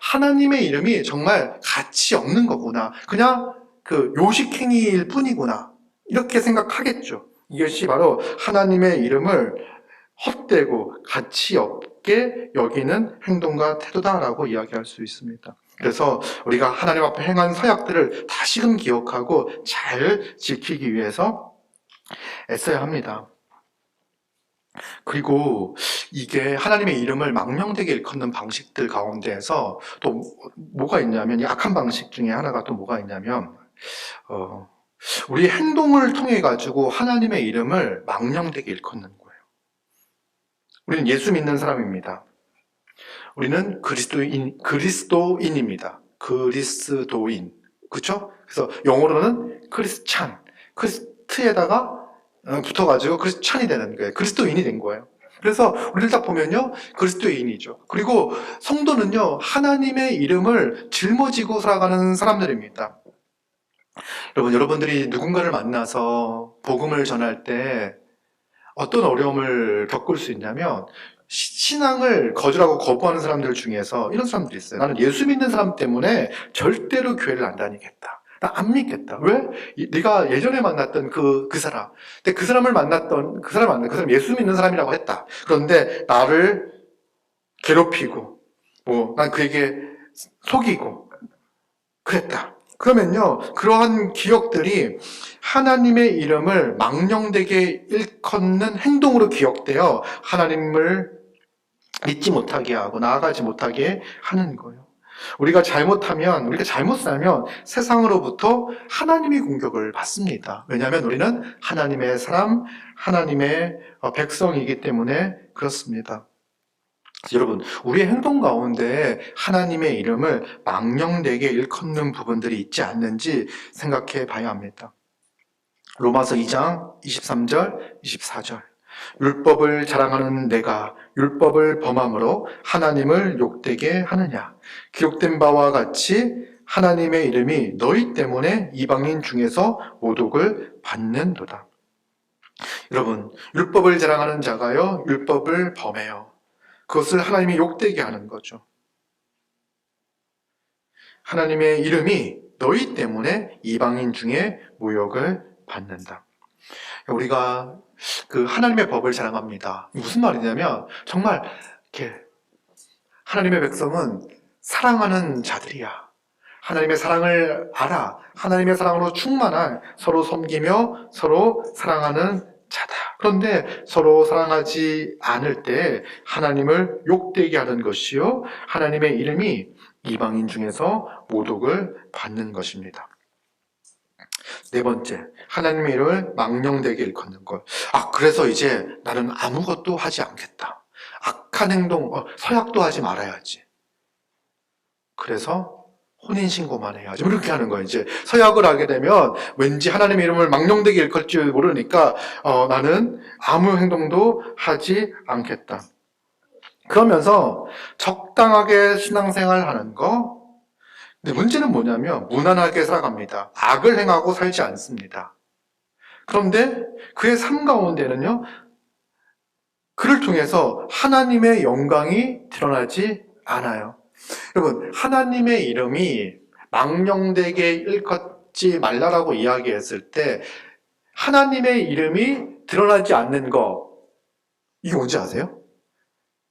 하나님의 이름이 정말 가치 없는 거구나. 그냥 그 요식행위일 뿐이구나. 이렇게 생각하겠죠. 이것이 바로 하나님의 이름을 헛되고 가치 없게 여기는 행동과 태도다라고 이야기할 수 있습니다. 그래서 우리가 하나님 앞에 행한 서약들을 다시금 기억하고 잘 지키기 위해서 애써야 합니다. 그리고 이게 하나님의 이름을 망령되게 일컫는 방식들 가운데에서 또 뭐가 있냐면, 이 악한 방식 중에 하나가 또 뭐가 있냐면, 우리 행동을 통해 가지고 하나님의 이름을 망령되게 일컫는 거예요. 우리는 예수 믿는 사람입니다. 우리는 그리스도인입니다. 그리스도인. 그렇죠? 그래서 영어로는 크리스찬. 크리스트에다가 붙어가지고 크리스찬이 되는 거예요. 그리스도인이 된 거예요. 그래서 우리를 딱 보면요, 그리스도인이죠. 그리고 성도는요, 하나님의 이름을 짊어지고 살아가는 사람들입니다. 여러분들이 누군가를 만나서 복음을 전할 때 어떤 어려움을 겪을 수 있냐면, 신앙을 거절하고 거부하는 사람들 중에서 이런 사람들이 있어요. 나는 예수 믿는 사람 때문에 절대로 교회를 안 다니겠다. 나 안 믿겠다. 왜? 네가 예전에 만났던 그 사람. 근데 그 사람 예수 믿는 사람이라고 했다. 그런데 나를 괴롭히고, 난 그에게 속이고, 그랬다. 그러면요, 그러한 기억들이 하나님의 이름을 망령되게 일컫는 행동으로 기억되어 하나님을 믿지 못하게 하고 나아가지 못하게 하는 거예요. 우리가 잘못 살면 세상으로부터 하나님의 공격을 받습니다. 왜냐하면 우리는 하나님의 사람, 하나님의 백성이기 때문에 그렇습니다. 여러분, 우리의 행동 가운데 하나님의 이름을 망령되게 일컫는 부분들이 있지 않는지 생각해 봐야 합니다. 로마서 2장 23절, 24절. 율법을 자랑하는 내가 율법을 범함으로 하나님을 욕되게 하느냐. 기록된 바와 같이 하나님의 이름이 너희 때문에 이방인 중에서 모독을 받는도다. 여러분, 율법을 자랑하는 자가요, 율법을 범해요. 그것을 하나님이 욕되게 하는 거죠. 하나님의 이름이 너희 때문에 이방인 중에 모욕을 받는다. 우리가 그 하나님의 법을 자랑합니다. 무슨 말이냐면, 정말 이렇게 하나님의 백성은 사랑하는 자들이야. 하나님의 사랑을 알아. 하나님의 사랑으로 충만한, 서로 섬기며 서로 사랑하는 자다. 그런데 서로 사랑하지 않을 때 하나님을 욕되게 하는 것이요, 하나님의 이름이 이방인 중에서 모독을 받는 것입니다. 네 번째, 하나님의 이름을 망령되게 일컫는 것. 그래서 이제 나는 아무것도 하지 않겠다. 악한 행동, 서약도 하지 말아야지. 그래서 혼인신고만 해야지. 이렇게 하는 거예요. 이제 서약을 하게 되면 왠지 하나님의 이름을 망령되게 일컬 줄 모르니까 나는 아무 행동도 하지 않겠다. 그러면서 적당하게 신앙생활 하는 거. 근데 문제는 뭐냐면 무난하게 살아갑니다. 악을 행하고 살지 않습니다. 그런데 그의 삶 가운데는요, 그를 통해서 하나님의 영광이 드러나지 않아요. 여러분, 하나님의 이름이 망령되게 일컫지 말라라고 이야기했을 때 하나님의 이름이 드러나지 않는 거, 이게 뭔지 아세요?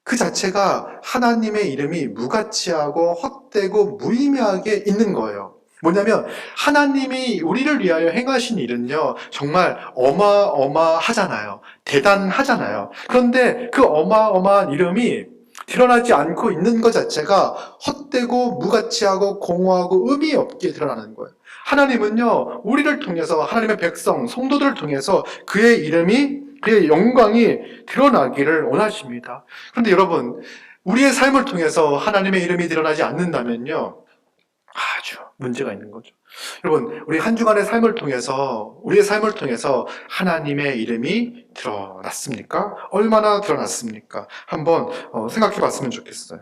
그 자체가 하나님의 이름이 무가치하고 헛되고 무의미하게 있는 거예요. 뭐냐면 하나님이 우리를 위하여 행하신 일은요, 정말 어마어마하잖아요. 대단하잖아요. 그런데 그 어마어마한 이름이 드러나지 않고 있는 것 자체가 헛되고 무가치하고 공허하고 의미 없게 드러나는 거예요. 하나님은요, 우리를 통해서, 하나님의 백성, 성도들을 통해서 그의 이름이, 그의 영광이 드러나기를 원하십니다. 그런데 여러분, 우리의 삶을 통해서 하나님의 이름이 드러나지 않는다면요, 아주 문제가 있는 거죠. 여러분, 우리 한 주간의 삶을 통해서, 우리의 삶을 통해서 하나님의 이름이 드러났습니까? 얼마나 드러났습니까? 한번 생각해 봤으면 좋겠어요.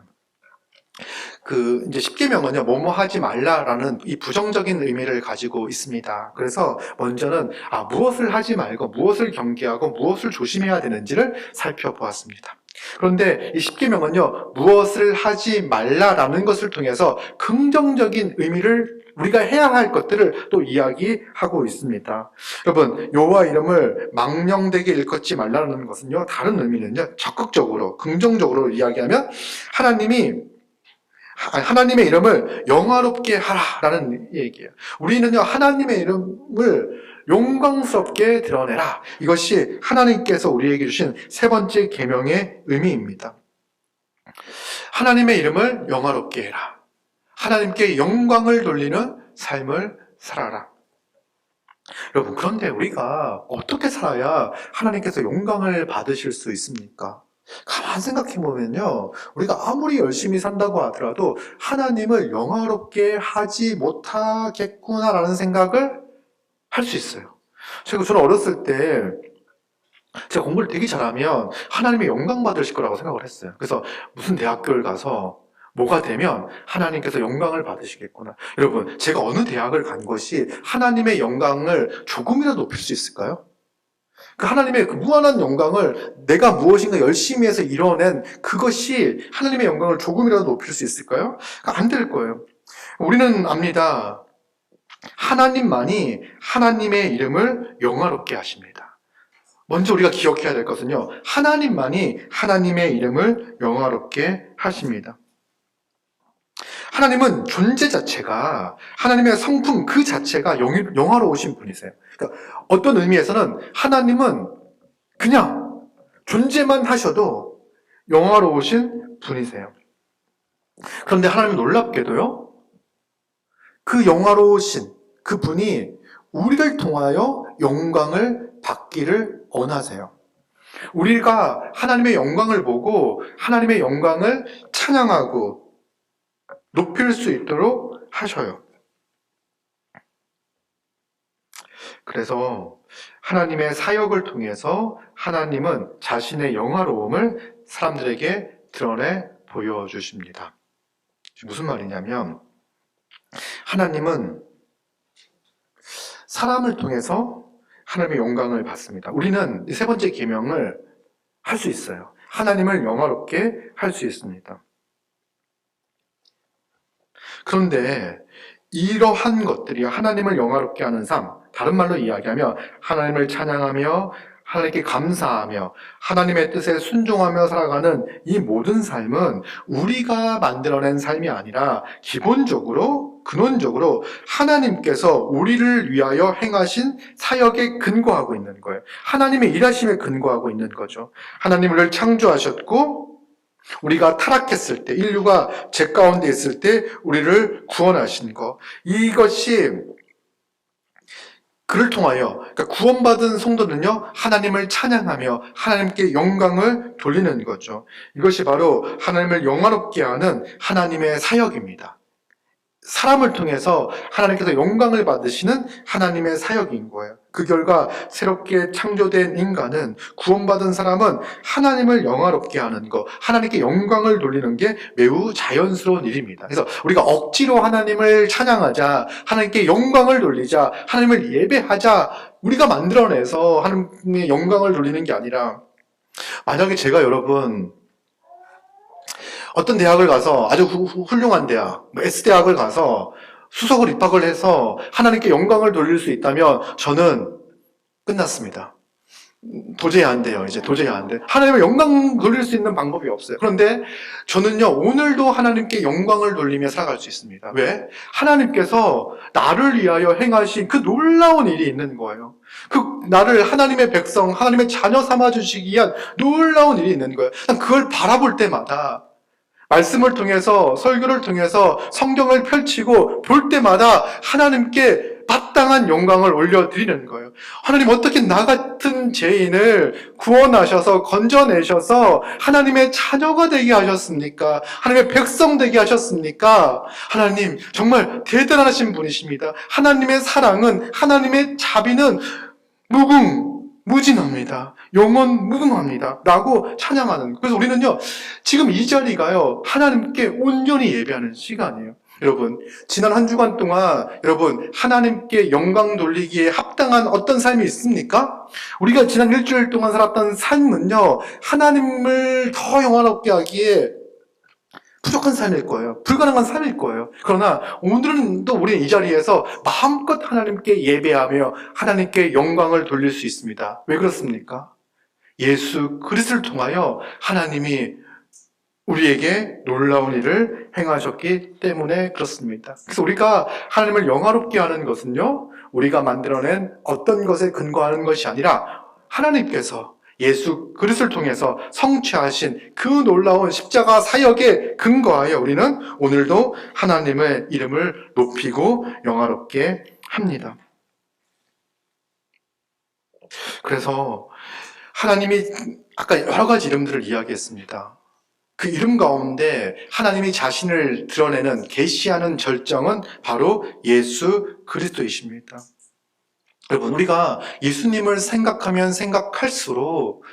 이제 십계명은요, 뭐뭐 하지 말라라는 이 부정적인 의미를 가지고 있습니다. 그래서 먼저는, 무엇을 하지 말고, 무엇을 경계하고, 무엇을 조심해야 되는지를 살펴보았습니다. 그런데 이 십계명은요, 무엇을 하지 말라라는 것을 통해서 긍정적인 의미를 우리가 해야 할 것들을 또 이야기하고 있습니다. 여러분, 여호와 이름을 망령되게 일컫지 말라는 것은요, 다른 의미는요, 적극적으로, 긍정적으로 이야기하면 하나님의 이름을 영화롭게 하라라는 얘기예요. 우리는요, 하나님의 이름을 영광스럽게 드러내라. 이것이 하나님께서 우리에게 주신 세 번째 계명의 의미입니다. 하나님의 이름을 영화롭게 해라. 하나님께 영광을 돌리는 삶을 살아라. 여러분, 그런데 우리가 어떻게 살아야 하나님께서 영광을 받으실 수 있습니까? 가만 생각해 보면요, 우리가 아무리 열심히 산다고 하더라도 하나님을 영화롭게 하지 못하겠구나라는 생각을 할 수 있어요. 저는 어렸을 때 제가 공부를 되게 잘하면 하나님의 영광 받으실 거라고 생각을 했어요. 그래서 무슨 대학교를 가서 뭐가 되면 하나님께서 영광을 받으시겠구나. 여러분, 제가 어느 대학을 간 것이 하나님의 영광을 조금이라도 높일 수 있을까요? 그 하나님의 그 무한한 영광을 내가 무엇인가 열심히 해서 이뤄낸 그것이 하나님의 영광을 조금이라도 높일 수 있을까요? 안 될 거예요. 우리는 압니다. 하나님만이 하나님의 이름을 영화롭게 하십니다. 먼저 우리가 기억해야 될 것은요, 하나님만이 하나님의 이름을 영화롭게 하십니다. 하나님은 존재 자체가, 하나님의 성품 그 자체가 영화로우신 분이세요. 그러니까 어떤 의미에서는 하나님은 그냥 존재만 하셔도 영화로우신 분이세요. 그런데 하나님 놀랍게도요, 그 영화로우신 그 분이 우리를 통하여 영광을 받기를 원하세요. 우리가 하나님의 영광을 보고 하나님의 영광을 찬양하고 높일 수 있도록 하셔요. 그래서 하나님의 사역을 통해서 하나님은 자신의 영화로움을 사람들에게 드러내 보여주십니다. 무슨 말이냐면, 하나님은 사람을 통해서 하나님의 영광을 받습니다. 우리는 이 세 번째 계명을 할 수 있어요. 하나님을 영화롭게 할 수 있습니다. 그런데 이러한 것들이 하나님을 영화롭게 하는 삶, 다른 말로 이야기하면 하나님을 찬양하며 하나님께 감사하며 하나님의 뜻에 순종하며 살아가는 이 모든 삶은 우리가 만들어낸 삶이 아니라 기본적으로, 근원적으로 하나님께서 우리를 위하여 행하신 사역에 근거하고 있는 거예요. 하나님의 일하심에 근거하고 있는 거죠. 하나님 우리를 창조하셨고, 우리가 타락했을 때, 인류가 죄 가운데 있을 때 우리를 구원하신 것, 이것이 그를 통하여, 그러니까 구원받은 성도는요, 하나님을 찬양하며 하나님께 영광을 돌리는 거죠. 이것이 바로 하나님을 영화롭게 하는 하나님의 사역입니다. 사람을 통해서 하나님께서 영광을 받으시는 하나님의 사역인 거예요. 그 결과 새롭게 창조된 인간은, 구원받은 사람은 하나님을 영화롭게 하는 것, 하나님께 영광을 돌리는 게 매우 자연스러운 일입니다. 그래서 우리가 억지로 하나님을 찬양하자, 하나님께 영광을 돌리자, 하나님을 예배하자, 우리가 만들어내서 하나님의 영광을 돌리는 게 아니라, 만약에 제가 여러분 어떤 대학을 가서, 아주 훌륭한 대학, S대학을 가서 수석을 입학을 해서 하나님께 영광을 돌릴 수 있다면 저는 끝났습니다. 도저히 안 돼요. 이제 도저히 안 돼. 하나님의 영광 돌릴 수 있는 방법이 없어요. 그런데 저는요, 오늘도 하나님께 영광을 돌리며 살아갈 수 있습니다. 왜? 하나님께서 나를 위하여 행하신 그 놀라운 일이 있는 거예요. 나를 하나님의 백성, 하나님의 자녀 삼아주시기 위한 놀라운 일이 있는 거예요. 그걸 바라볼 때마다, 말씀을 통해서, 설교를 통해서 성경을 펼치고 볼 때마다 하나님께 합당한 영광을 올려드리는 거예요. 하나님 어떻게 나 같은 죄인을 구원하셔서 건져내셔서 하나님의 자녀가 되게 하셨습니까? 하나님의 백성 되게 하셨습니까? 하나님 정말 대단하신 분이십니다. 하나님의 사랑은, 하나님의 자비는 무궁무진합니다. 영원 무궁합니다. 라고 찬양하는. 그래서 우리는요, 지금 이 자리가요, 하나님께 온전히 예배하는 시간이에요. 여러분, 지난 한 주간 동안 여러분, 하나님께 영광 돌리기에 합당한 어떤 삶이 있습니까? 우리가 지난 일주일 동안 살았던 삶은요, 하나님을 더 영화롭게 하기에 부족한 삶일 거예요. 불가능한 삶일 거예요. 그러나 오늘은 또 우리는 이 자리에서 마음껏 하나님께 예배하며 하나님께 영광을 돌릴 수 있습니다. 왜 그렇습니까? 예수 그리스도를 통하여 하나님이 우리에게 놀라운 일을 행하셨기 때문에 그렇습니다. 그래서 우리가 하나님을 영화롭게 하는 것은요, 우리가 만들어낸 어떤 것에 근거하는 것이 아니라 하나님께서 예수 그리스도를 통해서 성취하신 그 놀라운 십자가 사역에 근거하여 우리는 오늘도 하나님의 이름을 높이고 영화롭게 합니다. 그래서 하나님이 아까 여러 가지 이름들을 이야기했습니다. 그 이름 가운데 하나님이 자신을 드러내는, 계시하는 절정은 바로 예수 그리스도이십니다. 여러분, 우리가 예수님을 생각하면 생각할수록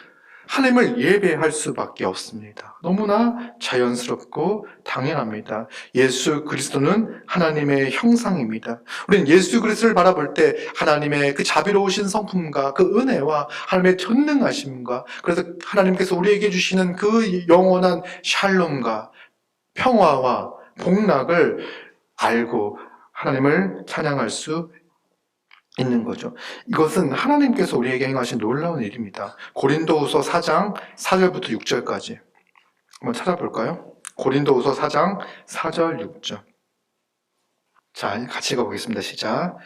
하나님을 예배할 수밖에 없습니다. 너무나 자연스럽고 당연합니다. 예수 그리스도는 하나님의 형상입니다. 우리는 예수 그리스도를 바라볼 때 하나님의 그 자비로우신 성품과 그 은혜와 하나님의 전능하심과, 그래서 하나님께서 우리에게 주시는 그 영원한 샬롬과 평화와 복락을 알고 하나님을 찬양할 수 있는 거죠. 이것은 하나님께서 우리에게 행하신 놀라운 일입니다. 고린도후서 4장 4절부터 6절까지 한번 찾아볼까요? 고린도후서 4장 4절 6절. 자, 같이 가보겠습니다. 시작.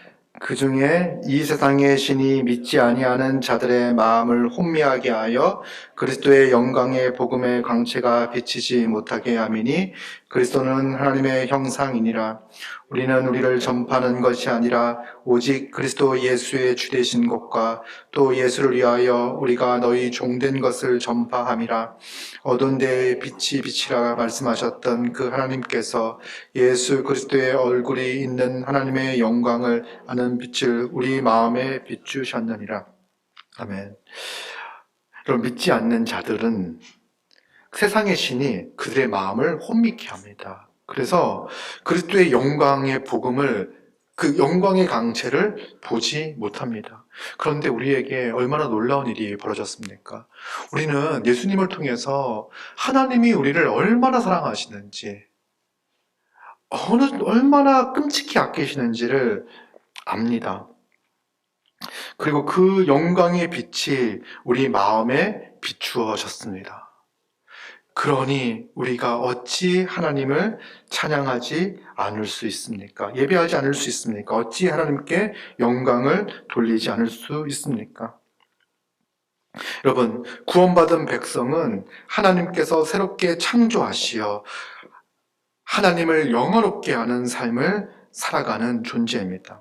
그 중에 이 세상의 신이 믿지 아니하는 자들의 마음을 혼미하게 하여 그리스도의 영광의 복음의 광채가 비치지 못하게 함이니 그리스도는 하나님의 형상이니라. 우리는 우리를 전파하는 것이 아니라 오직 그리스도 예수의 주되신 것과 또 예수를 위하여 우리가 너희 종된 것을 전파함이라. 어두운 데에 빛이 비치라 말씀하셨던 그 하나님께서 예수 그리스도의 얼굴이 있는 하나님의 영광을 아는 빛을 우리 마음에 비추셨느니라. 아멘. 여러분, 믿지 않는 자들은 세상의 신이 그들의 마음을 혼미케 합니다. 그래서 그리스도의 영광의 복음을, 그 영광의 강체를 보지 못합니다. 그런데 우리에게 얼마나 놀라운 일이 벌어졌습니까? 우리는 예수님을 통해서 하나님이 우리를 얼마나 사랑하시는지, 얼마나 끔찍히 아끼시는지를 압니다. 그리고 그 영광의 빛이 우리 마음에 비추어졌습니다. 그러니 우리가 어찌 하나님을 찬양하지 않을 수 있습니까? 예배하지 않을 수 있습니까? 어찌 하나님께 영광을 돌리지 않을 수 있습니까? 여러분, 구원받은 백성은 하나님께서 새롭게 창조하시어 하나님을 영화롭게 하는 삶을 살아가는 존재입니다.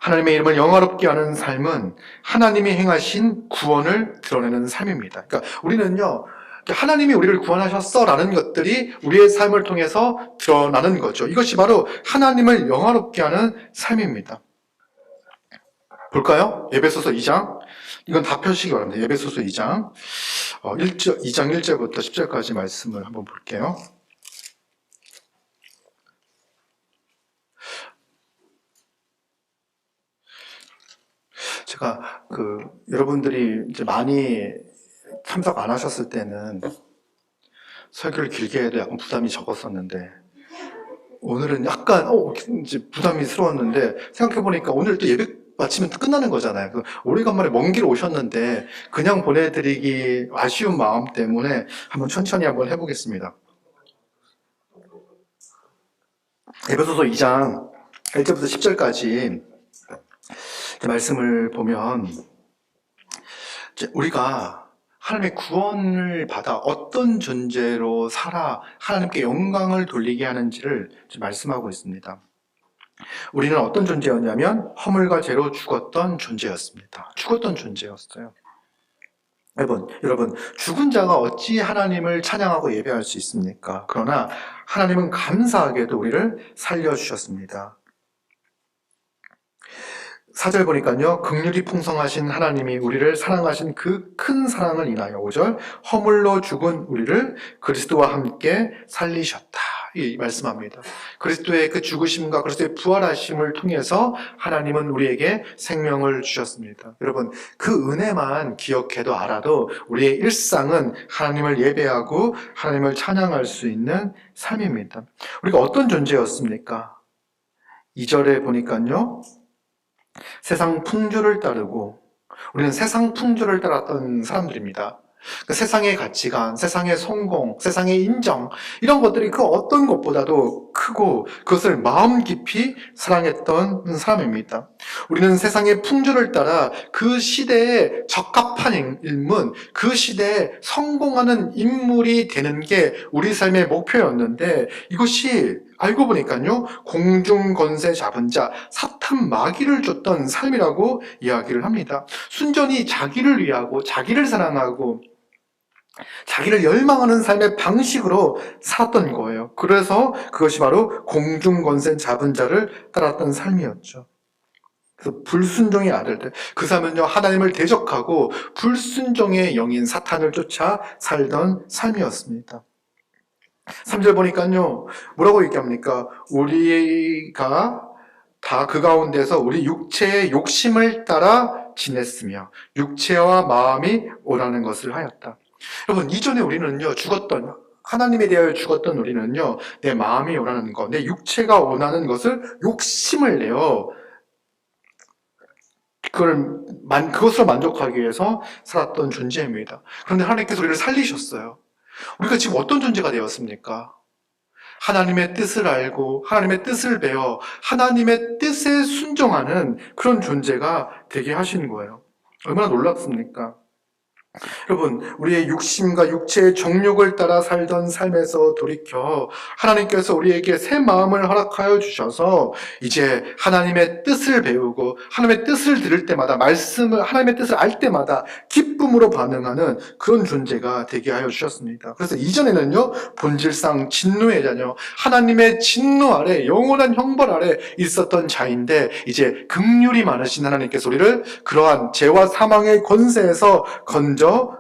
하나님의 이름을 영화롭게 하는 삶은 하나님이 행하신 구원을 드러내는 삶입니다. 그러니까 우리는요, 하나님이 우리를 구원하셨어 라는 것들이 우리의 삶을 통해서 드러나는 거죠. 이것이 바로 하나님을 영화롭게 하는 삶입니다. 볼까요? 에베소서 2장. 이건 다 펴시기 바랍니다. 에베소서 2장 2장 1절부터 10절까지 말씀을 한번 볼게요. 제가 여러분들이 이제 많이 참석 안 하셨을 때는 설교를 길게 해도 약간 부담이 적었었는데, 오늘은 약간 이제 부담이스러웠는데, 생각해보니까 오늘 또 예배 마치면 또 끝나는 거잖아요. 오래간만에 먼 길 오셨는데 그냥 보내드리기 아쉬운 마음 때문에 한번 천천히 한번 해보겠습니다. 에베소서 2장 1절부터 10절까지 말씀을 보면, 우리가 하나님의 구원을 받아 어떤 존재로 살아 하나님께 영광을 돌리게 하는지를 말씀하고 있습니다. 우리는 어떤 존재였냐면 허물과 죄로 죽었던 존재였습니다. 죽었던 존재였어요. 여러분, 죽은 자가 어찌 하나님을 찬양하고 예배할 수 있습니까? 그러나 하나님은 감사하게도 우리를 살려주셨습니다. 4절 보니까요, 긍휼이 풍성하신 하나님이 우리를 사랑하신 그 큰 사랑을 인하여 5절, 허물로 죽은 우리를 그리스도와 함께 살리셨다. 이 말씀합니다. 그리스도의 그 죽으심과 그리스도의 부활하심을 통해서 하나님은 우리에게 생명을 주셨습니다. 여러분, 그 은혜만 기억해도 알아도 우리의 일상은 하나님을 예배하고 하나님을 찬양할 수 있는 삶입니다. 우리가 어떤 존재였습니까? 2절에 보니까요, 세상 풍조를 따르고, 우리는 세상 풍조를 따랐던 사람들입니다. 그 세상의 가치관, 세상의 성공, 세상의 인정, 이런 것들이 그 어떤 것보다도 크고 그것을 마음 깊이 사랑했던 사람입니다. 우리는 세상의 풍조를 따라 그 시대에 적합한 인문, 그 시대에 성공하는 인물이 되는 게 우리 삶의 목표였는데, 이것이 알고 보니까요, 공중 권세 잡은 자, 사탄 마귀를 줬던 삶이라고 이야기를 합니다. 순전히 자기를 위하고 자기를 사랑하고 자기를 열망하는 삶의 방식으로 살았던 거예요. 그래서 그것이 바로 공중 권세 잡은 자를 따랐던 삶이었죠. 그래서 불순종의 아들들, 그 삶은요, 하나님을 대적하고 불순종의 영인 사탄을 쫓아 살던 삶이었습니다. 3절 보니까요, 뭐라고 얘기합니까? 우리가 다 그 가운데서 우리 육체의 욕심을 따라 지냈으며 육체와 마음이 오라는 것을 하였다. 여러분, 이전에 우리는요, 하나님에 대하여 죽었던 우리는요, 내 마음이 원하는 것, 내 육체가 원하는 것을 욕심을 내어 그것으로 만족하기 위해서 살았던 존재입니다. 그런데 하나님께서 우리를 살리셨어요. 우리가 지금 어떤 존재가 되었습니까? 하나님의 뜻을 알고 하나님의 뜻을 배워 하나님의 뜻에 순종하는 그런 존재가 되게 하신 거예요. 얼마나 놀랍습니까? 여러분, 우리의 육심과 육체의 정욕을 따라 살던 삶에서 돌이켜 하나님께서 우리에게 새 마음을 허락하여 주셔서 이제 하나님의 뜻을 배우고 하나님의 뜻을 들을 때마다 하나님의 뜻을 알 때마다 기쁨으로 반응하는 그런 존재가 되게 하여 주셨습니다. 그래서 이전에는요, 본질상 진노의 자녀, 하나님의 진노 아래, 영원한 형벌 아래 있었던 자인데, 이제 긍휼이 많으신 하나님께서 우리를 그러한 죄와 사망의 권세에서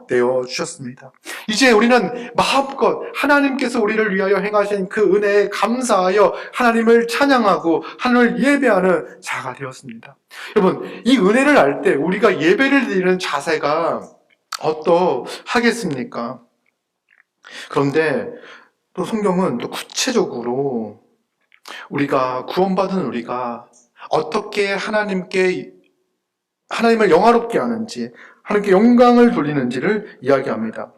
내어 주셨습니다. 이제 우리는 마음껏 하나님께서 우리를 위하여 행하신 그 은혜에 감사하여 하나님을 찬양하고 하나님을 예배하는 자가 되었습니다. 여러분, 이 은혜를 알 때 우리가 예배를 드리는 자세가 어떠하겠습니까? 그런데 또 성경은 또 구체적으로 우리가 구원받은 우리가 어떻게 하나님을 영화롭게 하는지, 하나님께 영광을 돌리는지를 이야기합니다.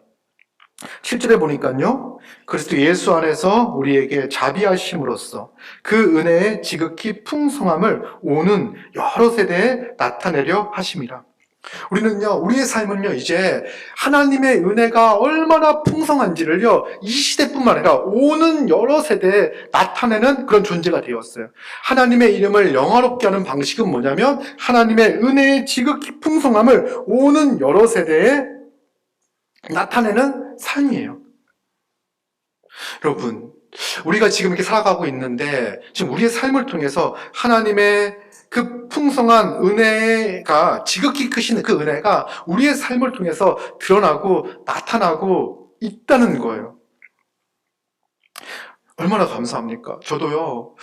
7절에 보니까요, 그리스도 예수 안에서 우리에게 자비하심으로써 그 은혜의 지극히 풍성함을 오는 여러 세대에 나타내려 하심이라. 우리의 삶은요, 이제 하나님의 은혜가 얼마나 풍성한지를요, 이 시대뿐만 아니라 오는 여러 세대에 나타내는 그런 존재가 되었어요. 하나님의 이름을 영화롭게 하는 방식은 뭐냐면, 하나님의 은혜의 지극히 풍성함을 오는 여러 세대에 나타내는 삶이에요. 여러분, 우리가 지금 이렇게 살아가고 있는데, 지금 우리의 삶을 통해서 하나님의 그 풍성한 은혜가, 지극히 크신 그 은혜가 우리의 삶을 통해서 드러나고 나타나고 있다는 거예요. 얼마나 감사합니까? 저도요,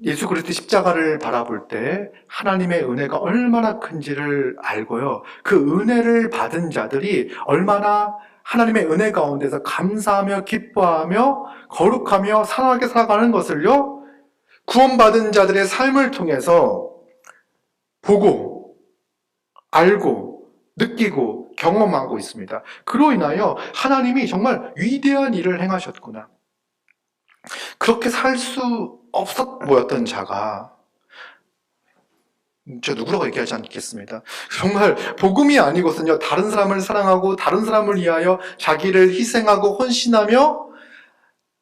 예수 그리스도 십자가를 바라볼 때 하나님의 은혜가 얼마나 큰지를 알고요, 그 은혜를 받은 자들이 얼마나 하나님의 은혜 가운데서 감사하며 기뻐하며 거룩하며 사랑하게 살아가는 것을요, 구원받은 자들의 삶을 통해서 보고, 알고, 느끼고, 경험하고 있습니다. 그로 인하여 하나님이 정말 위대한 일을 행하셨구나. 그렇게 살 수 없었 보였던 자가, 저 누구라고 얘기하지 않겠습니다. 정말 복음이 아니고선요, 다른 사람을 사랑하고 다른 사람을 위하여 자기를 희생하고 헌신하며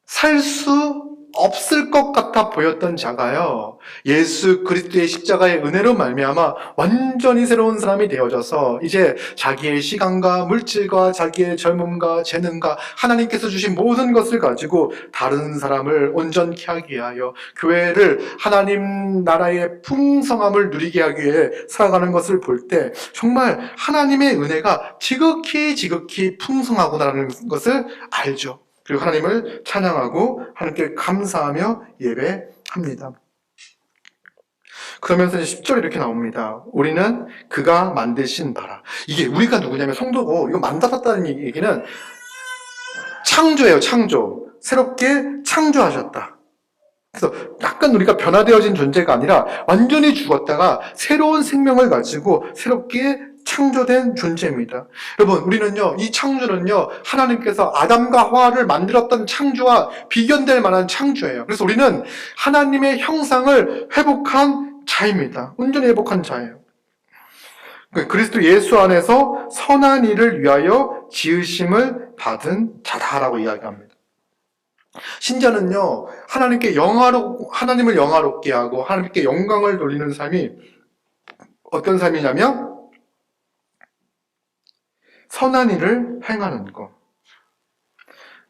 살 수 없을 것 같아 보였던 자가요, 예수 그리스도의 십자가의 은혜로 말미암아 완전히 새로운 사람이 되어져서 이제 자기의 시간과 물질과 자기의 젊음과 재능과 하나님께서 주신 모든 것을 가지고 다른 사람을 온전케 하기 위하여 교회를 하나님 나라의 풍성함을 누리게 하기 위해 살아가는 것을 볼 때 정말 하나님의 은혜가 지극히 풍성하구나라는 것을 알죠. 그리고 하나님을 찬양하고 하나님께 감사하며 예배합니다. 그러면서 이제 10절에 이렇게 나옵니다. 우리는 그가 만드신 바라. 이게 우리가 누구냐면 성도고, 이거 만들었다는 얘기는 창조예요, 창조. 새롭게 창조하셨다. 그래서 약간 우리가 변화되어진 존재가 아니라 완전히 죽었다가 새로운 생명을 가지고 새롭게 창조된 존재입니다. 여러분, 우리는요, 이 창조는요, 하나님께서 아담과 하와를 만들었던 창조와 비견될 만한 창조예요. 그래서 우리는 하나님의 형상을 회복한 자입니다. 온전히 회복한 자예요. 그리스도 예수 안에서 선한 일을 위하여 지으심을 받은 자다라고 이야기합니다. 신자는요, 하나님을 영화롭게 하고 하나님께 영광을 돌리는 삶이 어떤 삶이냐면 선한 일을 행하는 것.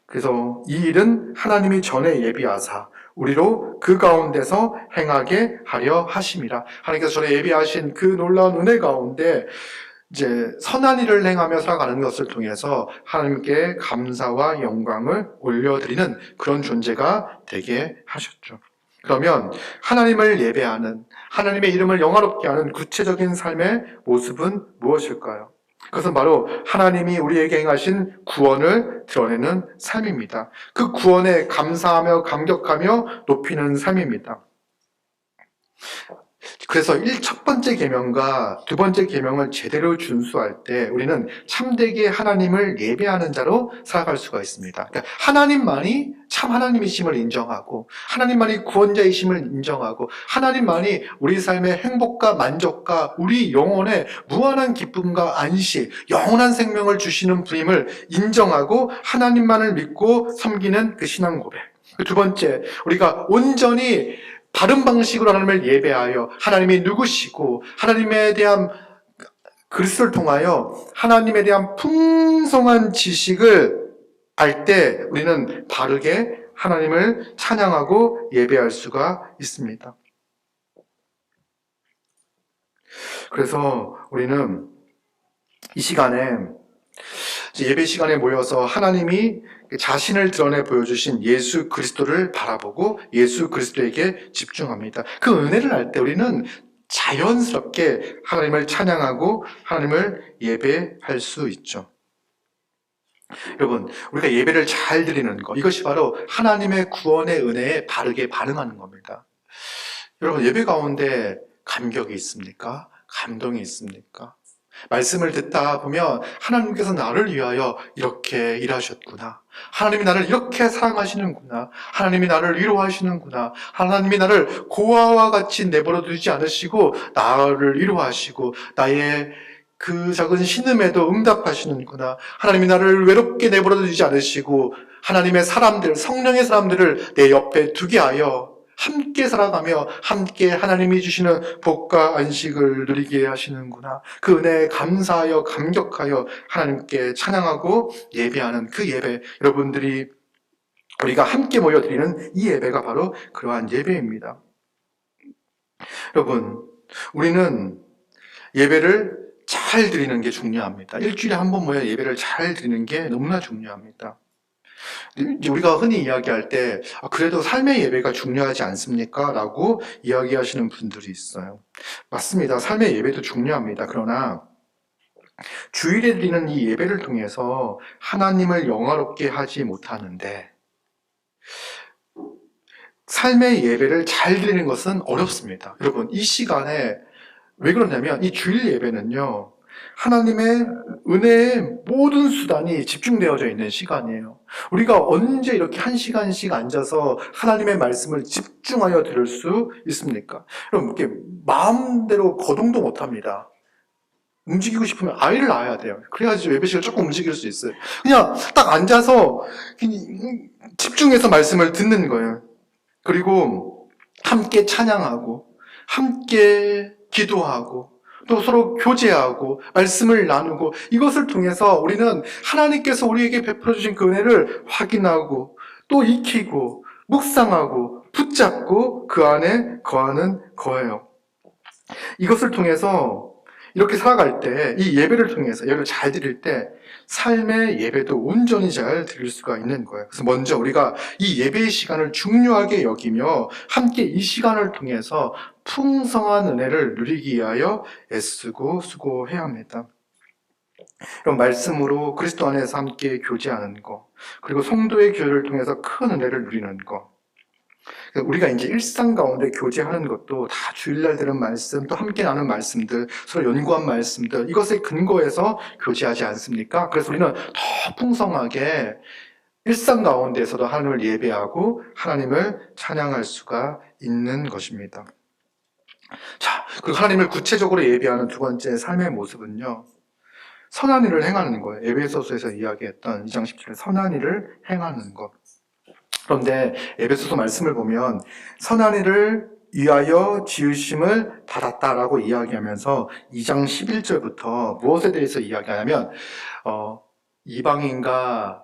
그래서 이 일은 하나님이 전에 예비하사 우리로 그 가운데서 행하게 하려 하심이라. 하나님께서 전에 예비하신 그 놀라운 은혜 가운데 이제 선한 일을 행하며 살아가는 것을 통해서 하나님께 감사와 영광을 올려드리는 그런 존재가 되게 하셨죠. 그러면 하나님을 예배하는, 하나님의 이름을 영화롭게 하는 구체적인 삶의 모습은 무엇일까요? 그것은 바로 하나님이 우리에게 행하신 구원을 드러내는 삶입니다. 그 구원에 감사하며 감격하며 높이는 삶입니다. 그래서 첫 번째 계명과 두 번째 계명을 제대로 준수할 때 우리는 참되게 하나님을 예배하는 자로 살아갈 수가 있습니다. 그러니까 하나님만이 참 하나님이심을 인정하고 하나님만이 구원자이심을 인정하고 하나님만이 우리 삶의 행복과 만족과 우리 영혼의 무한한 기쁨과 안식, 영원한 생명을 주시는 분임을 인정하고 하나님만을 믿고 섬기는 그 신앙 고백. 두 번째, 우리가 온전히 바른 방식으로 하나님을 예배하여 하나님이 누구시고 하나님에 대한 그리스도를 통하여 하나님에 대한 풍성한 지식을 알 때 우리는 바르게 하나님을 찬양하고 예배할 수가 있습니다. 그래서 우리는 이 시간에 예배 시간에 모여서 하나님이 자신을 드러내 보여주신 예수 그리스도를 바라보고 예수 그리스도에게 집중합니다. 그 은혜를 알 때 우리는 자연스럽게 하나님을 찬양하고 하나님을 예배할 수 있죠. 여러분, 우리가 예배를 잘 드리는 것, 이것이 바로 하나님의 구원의 은혜에 바르게 반응하는 겁니다. 여러분, 예배 가운데 감격이 있습니까? 감동이 있습니까? 말씀을 듣다 보면 하나님께서 나를 위하여 이렇게 일하셨구나. 하나님이 나를 이렇게 사랑하시는구나. 하나님이 나를 위로하시는구나. 하나님이 나를 고아와 같이 내버려 두지 않으시고 나를 위로하시고 나의 그 작은 신음에도 응답하시는구나. 하나님이 나를 외롭게 내버려 두지 않으시고 하나님의 사람들, 성령의 사람들을 내 옆에 두게 하여 함께 살아가며 함께 하나님이 주시는 복과 안식을 누리게 하시는구나. 그 은혜에 감사하여 감격하여 하나님께 찬양하고 예배하는 그 예배, 여러분들이 우리가 함께 모여드리는 이 예배가 바로 그러한 예배입니다. 여러분, 우리는 예배를 잘 드리는 게 중요합니다. 일주일에 한 번 모여 예배를 잘 드리는 게 너무나 중요합니다. 우리가 흔히 이야기할 때 그래도 삶의 예배가 중요하지 않습니까? 라고 이야기하시는 분들이 있어요. 맞습니다. 삶의 예배도 중요합니다. 그러나 주일에 드리는 이 예배를 통해서 하나님을 영화롭게 하지 못하는데 삶의 예배를 잘 드리는 것은 어렵습니다. 여러분, 이 시간에 왜 그러냐면 이 주일 예배는요, 하나님의 은혜의 모든 수단이 집중되어져 있는 시간이에요. 우리가 언제 이렇게 한 시간씩 앉아서 하나님의 말씀을 집중하여 들을 수 있습니까? 여러분, 이렇게 마음대로 거동도 못합니다. 움직이고 싶으면 아이를 낳아야 돼요. 그래야지 예배식을 조금 움직일 수 있어요. 그냥 딱 앉아서 집중해서 말씀을 듣는 거예요. 그리고 함께 찬양하고 함께 기도하고 또 서로 교제하고 말씀을 나누고 이것을 통해서 우리는 하나님께서 우리에게 베풀어 주신 그 은혜를 확인하고 또 익히고 묵상하고 붙잡고 그 안에 거하는 거예요. 이것을 통해서 이렇게 살아갈 때, 이 예배를 통해서 예배를 잘 드릴 때 삶의 예배도 온전히 잘 드릴 수가 있는 거예요. 그래서 먼저 우리가 이 예배의 시간을 중요하게 여기며 함께 이 시간을 통해서 풍성한 은혜를 누리기 위하여 애쓰고 수고해야 합니다. 이런 말씀으로 그리스도 안에서 함께 교제하는 것, 그리고 성도의 교회를 통해서 큰 은혜를 누리는 것, 우리가 이제 일상 가운데 교제하는 것도 다 주일날 들은 말씀, 또 함께 나눈 말씀들, 서로 연구한 말씀들, 이것에 근거해서 교제하지 않습니까? 그래서 우리는 더 풍성하게 일상 가운데에서도 하나님을 예배하고 하나님을 찬양할 수가 있는 것입니다. 자, 그 하나님을 구체적으로 예배하는 두 번째 삶의 모습은요, 선한 일을 행하는 거예요. 에베소서에서 이야기했던 2장 10절에 선한 일을 행하는 것. 그런데 에베소서 말씀을 보면 선한 일을 위하여 지으심을 받았다라고 이야기하면서 2장 11절부터 무엇에 대해서 이야기하냐면 이방인과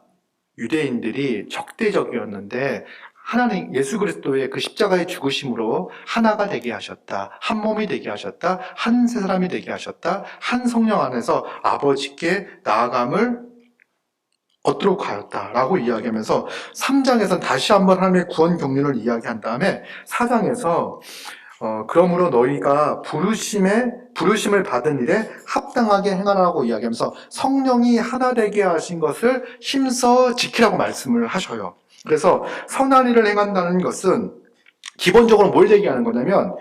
유대인들이 적대적이었는데 하나님 예수 그리스도의 그 십자가의 죽으심으로 하나가 되게 하셨다. 한 몸이 되게 하셨다. 한 세 사람이 되게 하셨다. 한 성령 안에서 아버지께 나아감을 얻도록 하였다라고 이야기하면서 3장에서는 다시 한번 하나님의 구원 경륜을 이야기한 다음에 4장에서 그러므로 너희가 부르심을 받은 일에 합당하게 행하라고 이야기하면서 성령이 하나 되게 하신 것을 힘써 지키라고 말씀을 하셔요. 그래서 선한 일을 행한다는 것은 기본적으로 뭘 얘기하는 거냐면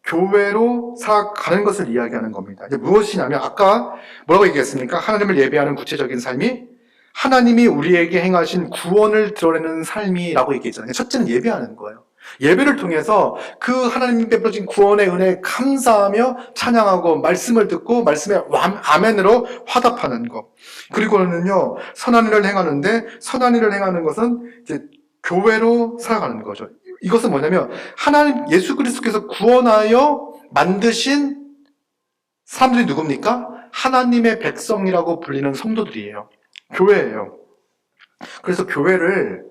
교회로 살아가는 것을 이야기하는 겁니다. 이제 무엇이냐면 아까 뭐라고 얘기했습니까? 하나님을 예배하는 구체적인 삶이 하나님이 우리에게 행하신 구원을 드러내는 삶이라고 얘기했잖아요. 첫째는 예배하는 거예요. 예배를 통해서 그 하나님 베풀어진 구원의 은혜에 감사하며 찬양하고 말씀을 듣고 말씀에 아멘으로 화답하는 것. 그리고는요, 선한 일을 행하는데 선한 일을 행하는 것은 이제 교회로 살아가는 거죠. 이것은 뭐냐면 하나님 예수 그리스도께서 구원하여 만드신 사람들이 누굽니까? 하나님의 백성이라고 불리는 성도들이에요. 교회예요. 그래서 교회를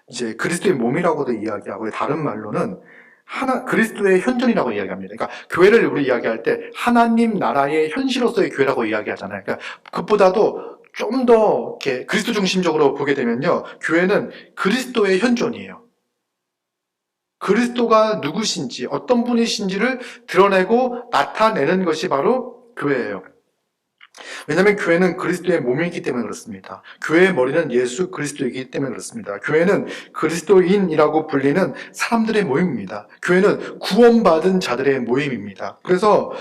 이제 그리스도의 몸이라고도 이야기하고 다른 말로는 그리스도의 현존이라고 이야기합니다. 그러니까 교회를 우리 이야기할 때 하나님 나라의 현실로서의 교회라고 이야기하잖아요. 그러니까 그것보다도 좀 더 이렇게 그리스도 중심적으로 보게 되면요, 교회는 그리스도의 현존이에요. 그리스도가 누구신지, 어떤 분이신지를 드러내고 나타내는 것이 바로 교회예요. 왜냐하면 교회는 그리스도의 몸이기 때문에 그렇습니다. 교회의 머리는 예수 그리스도이기 때문에 그렇습니다. 교회는 그리스도인이라고 불리는 사람들의 모임입니다. 교회는 구원받은 자들의 모임입니다. 그래서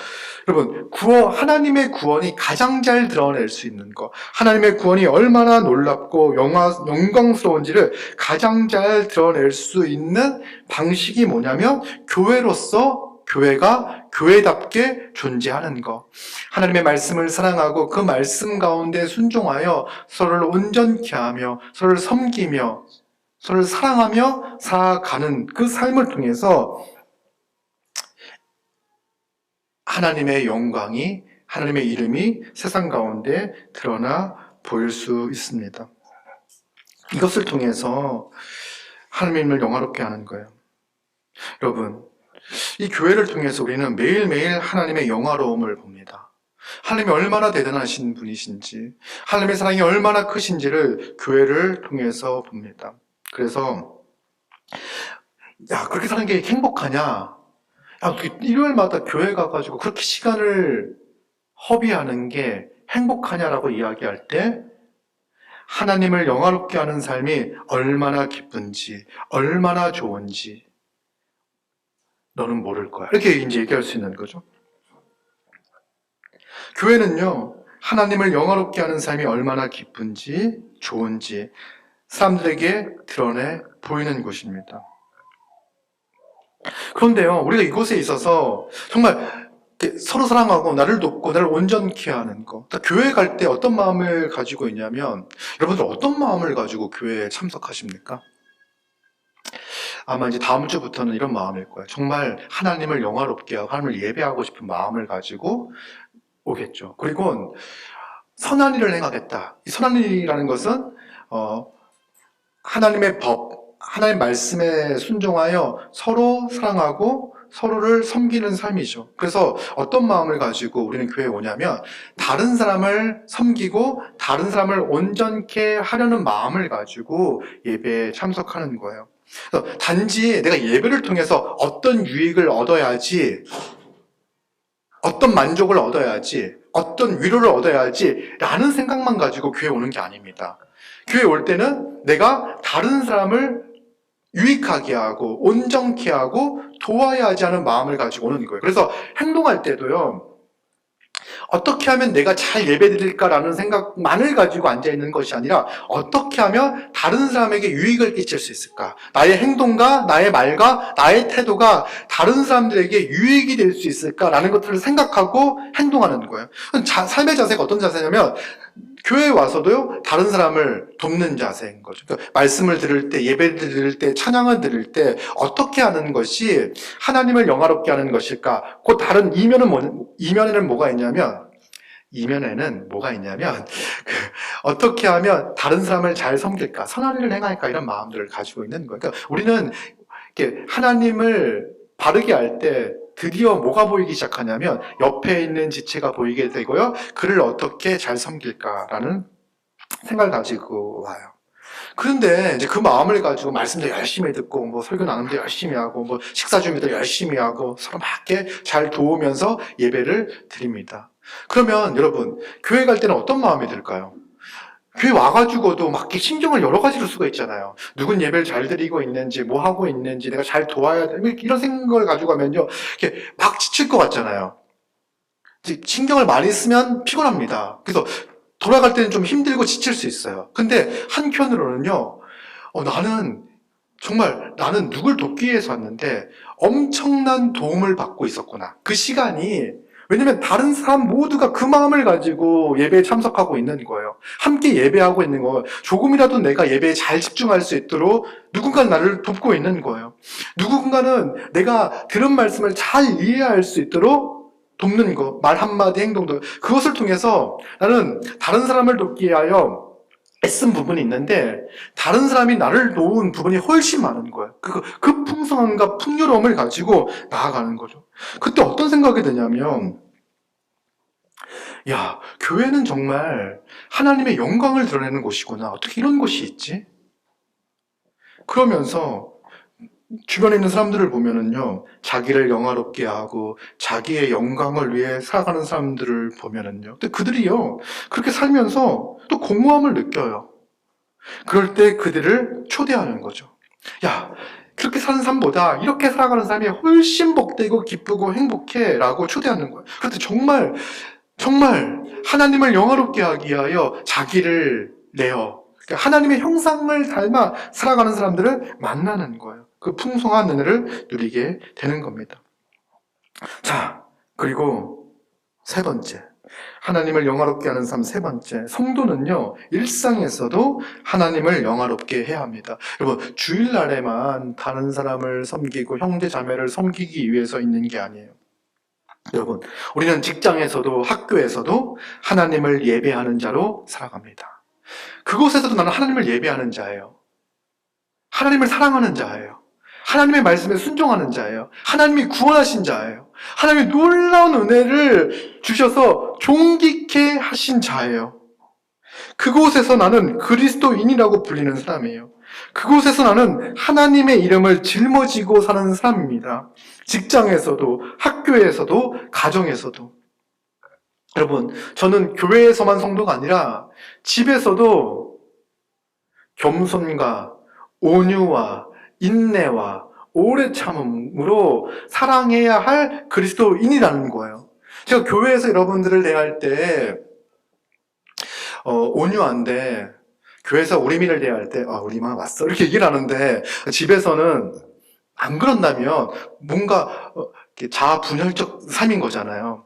여러분, 하나님의 구원이 가장 잘 드러낼 수 있는 것, 하나님의 구원이 얼마나 놀랍고 영광스러운지를 가장 잘 드러낼 수 있는 방식이 뭐냐면 교회로서 교회가 교회답게 존재하는 것. 하나님의 말씀을 사랑하고 그 말씀 가운데 순종하여 서로를 온전케 하며 서로를 섬기며 서로를 사랑하며 살아가는 그 삶을 통해서 하나님의 영광이, 하나님의 이름이 세상 가운데 드러나 보일 수 있습니다. 이것을 통해서 하나님을 영화롭게 하는 거예요. 여러분, 이 교회를 통해서 우리는 매일매일 하나님의 영화로움을 봅니다. 하나님이 얼마나 대단하신 분이신지, 하나님의 사랑이 얼마나 크신지를 교회를 통해서 봅니다. 그래서 그렇게 사는 게 행복하냐? 일요일마다 교회 가가지고 그렇게 시간을 허비하는 게 행복하냐라고 이야기할 때 하나님을 영화롭게 하는 삶이 얼마나 기쁜지, 얼마나 좋은지 너는 모를 거야. 이렇게 이제 얘기할 수 있는 거죠. 교회는요, 하나님을 영화롭게 하는 삶이 얼마나 기쁜지, 좋은지 사람들에게 드러내 보이는 곳입니다. 그런데요, 우리가 이곳에 있어서 정말 서로 사랑하고 나를 돕고 나를 온전케 하는 것. 교회 갈 때 어떤 마음을 가지고 있냐면, 여러분들 어떤 마음을 가지고 교회에 참석하십니까? 아마 이제 다음 주부터는 이런 마음일 거예요. 정말 하나님을 영화롭게 하고 하나님을 예배하고 싶은 마음을 가지고 오겠죠. 그리고 선한 일을 행하겠다. 이 선한 일이라는 것은 하나님의 법, 하나님의 말씀에 순종하여 서로 사랑하고 서로를 섬기는 삶이죠. 그래서 어떤 마음을 가지고 우리는 교회에 오냐면 다른 사람을 섬기고 다른 사람을 온전케 하려는 마음을 가지고 예배에 참석하는 거예요. 그래서 단지 내가 예배를 통해서 어떤 유익을 얻어야지, 어떤 만족을 얻어야지, 어떤 위로를 얻어야지 라는 생각만 가지고 교회에 오는 게 아닙니다. 교회에 올 때는 내가 다른 사람을 유익하게 하고 온전케 하고 도와야 하지 않은 마음을 가지고 오는 거예요. 그래서 행동할 때도요, 어떻게 하면 내가 잘 예배드릴까라는 생각만을 가지고 앉아있는 것이 아니라 어떻게 하면 다른 사람에게 유익을 끼칠 수 있을까? 나의 행동과 나의 말과 나의 태도가 다른 사람들에게 유익이 될 수 있을까라는 것들을 생각하고 행동하는 거예요. 삶의 자세가 어떤 자세냐면 교회에 와서도요, 다른 사람을 돕는 자세인 거죠. 그러니까 말씀을 들을 때, 예배를 들을 때, 찬양을 들을 때 어떻게 하는 것이 하나님을 영화롭게 하는 것일까? 그 다른 이면에는 뭐가 있냐면 어떻게 하면 다른 사람을 잘 섬길까? 선한 일을 행할까? 이런 마음들을 가지고 있는 거예요. 그러니까 우리는 이렇게 하나님을 바르게 할 때 드디어 뭐가 보이기 시작하냐면 옆에 있는 지체가 보이게 되고요. 그를 어떻게 잘 섬길까라는 생각을 가지고 와요. 그런데 이제 그 마음을 가지고 말씀도 열심히 듣고 뭐 설교 나눔도 열심히 하고 뭐 식사 준비도 열심히 하고 서로 맞게 잘 도우면서 예배를 드립니다. 그러면 여러분 교회 갈 때는 어떤 마음이 들까요? 교회 와가지고도 막 이렇게 신경을 여러 가지로 쓰고 있잖아요. 누군 예배를 잘 드리고 있는지, 뭐 하고 있는지, 내가 잘 도와야 돼. 이런 생각을 가지고 가면요. 이렇게 막 지칠 것 같잖아요. 신경을 많이 쓰면 피곤합니다. 그래서 돌아갈 때는 좀 힘들고 지칠 수 있어요. 근데 한편으로는요, 나는 누굴 돕기 위해서 왔는데 엄청난 도움을 받고 있었구나. 그 시간이 왜냐면 다른 사람 모두가 그 마음을 가지고 예배에 참석하고 있는 거예요. 함께 예배하고 있는 거예요. 조금이라도 내가 예배에 잘 집중할 수 있도록 누군가는 나를 돕고 있는 거예요. 누군가는 내가 들은 말씀을 잘 이해할 수 있도록 돕는 거, 말 한마디 행동도. 그것을 통해서 나는 다른 사람을 돕기 위하여 애쓴 부분이 있는데 다른 사람이 나를 도운 부분이 훨씬 많은 거예요. 그 풍성함과 풍요로움을 가지고 나아가는 거죠. 그때 어떤 생각이 드냐면 야, 교회는 정말 하나님의 영광을 드러내는 곳이구나. 어떻게 이런 곳이 있지? 그러면서 주변에 있는 사람들을 보면은요, 자기를 영화롭게 하고 자기의 영광을 위해 살아가는 사람들을 보면은요, 근데 그들이요, 그렇게 살면서 또 공허함을 느껴요. 그럴 때 그들을 초대하는 거죠. 야, 그렇게 사는 삶보다 이렇게 살아가는 삶이 훨씬 복되고 기쁘고 행복해 라고 초대하는 거예요. 그런데 정말 하나님을 영화롭게 하기 위하여 자기를 내어 그러니까 하나님의 형상을 닮아 살아가는 사람들을 만나는 거예요. 그 풍성한 은혜를 누리게 되는 겁니다. 자, 그리고 세 번째, 하나님을 영화롭게 하는 삶 세 번째, 성도는요, 일상에서도 하나님을 영화롭게 해야 합니다. 여러분, 주일날에만 다른 사람을 섬기고 형제 자매를 섬기기 위해서 있는 게 아니에요. 여러분, 우리는 직장에서도 학교에서도 하나님을 예배하는 자로 살아갑니다. 그곳에서도 나는 하나님을 예배하는 자예요. 하나님을 사랑하는 자예요. 하나님의 말씀에 순종하는 자예요. 하나님이 구원하신 자예요. 하나님이 놀라운 은혜를 주셔서 존귀케 하신 자예요. 그곳에서 나는 그리스도인이라고 불리는 사람이에요. 그곳에서 나는 하나님의 이름을 짊어지고 사는 사람입니다. 직장에서도, 학교에서도, 가정에서도. 여러분, 저는 교회에서만 성도가 아니라 집에서도 겸손과 온유와 인내와 오래 참음으로 사랑해야 할 그리스도인이라는 거예요. 제가 교회에서 여러분들을 대할 때 온유한데 교회에서 우리민을 대할 때 우리만 왔어 이렇게 얘기를 하는데 집에서는 안 그런다면 뭔가 자아분열적 삶인 거잖아요.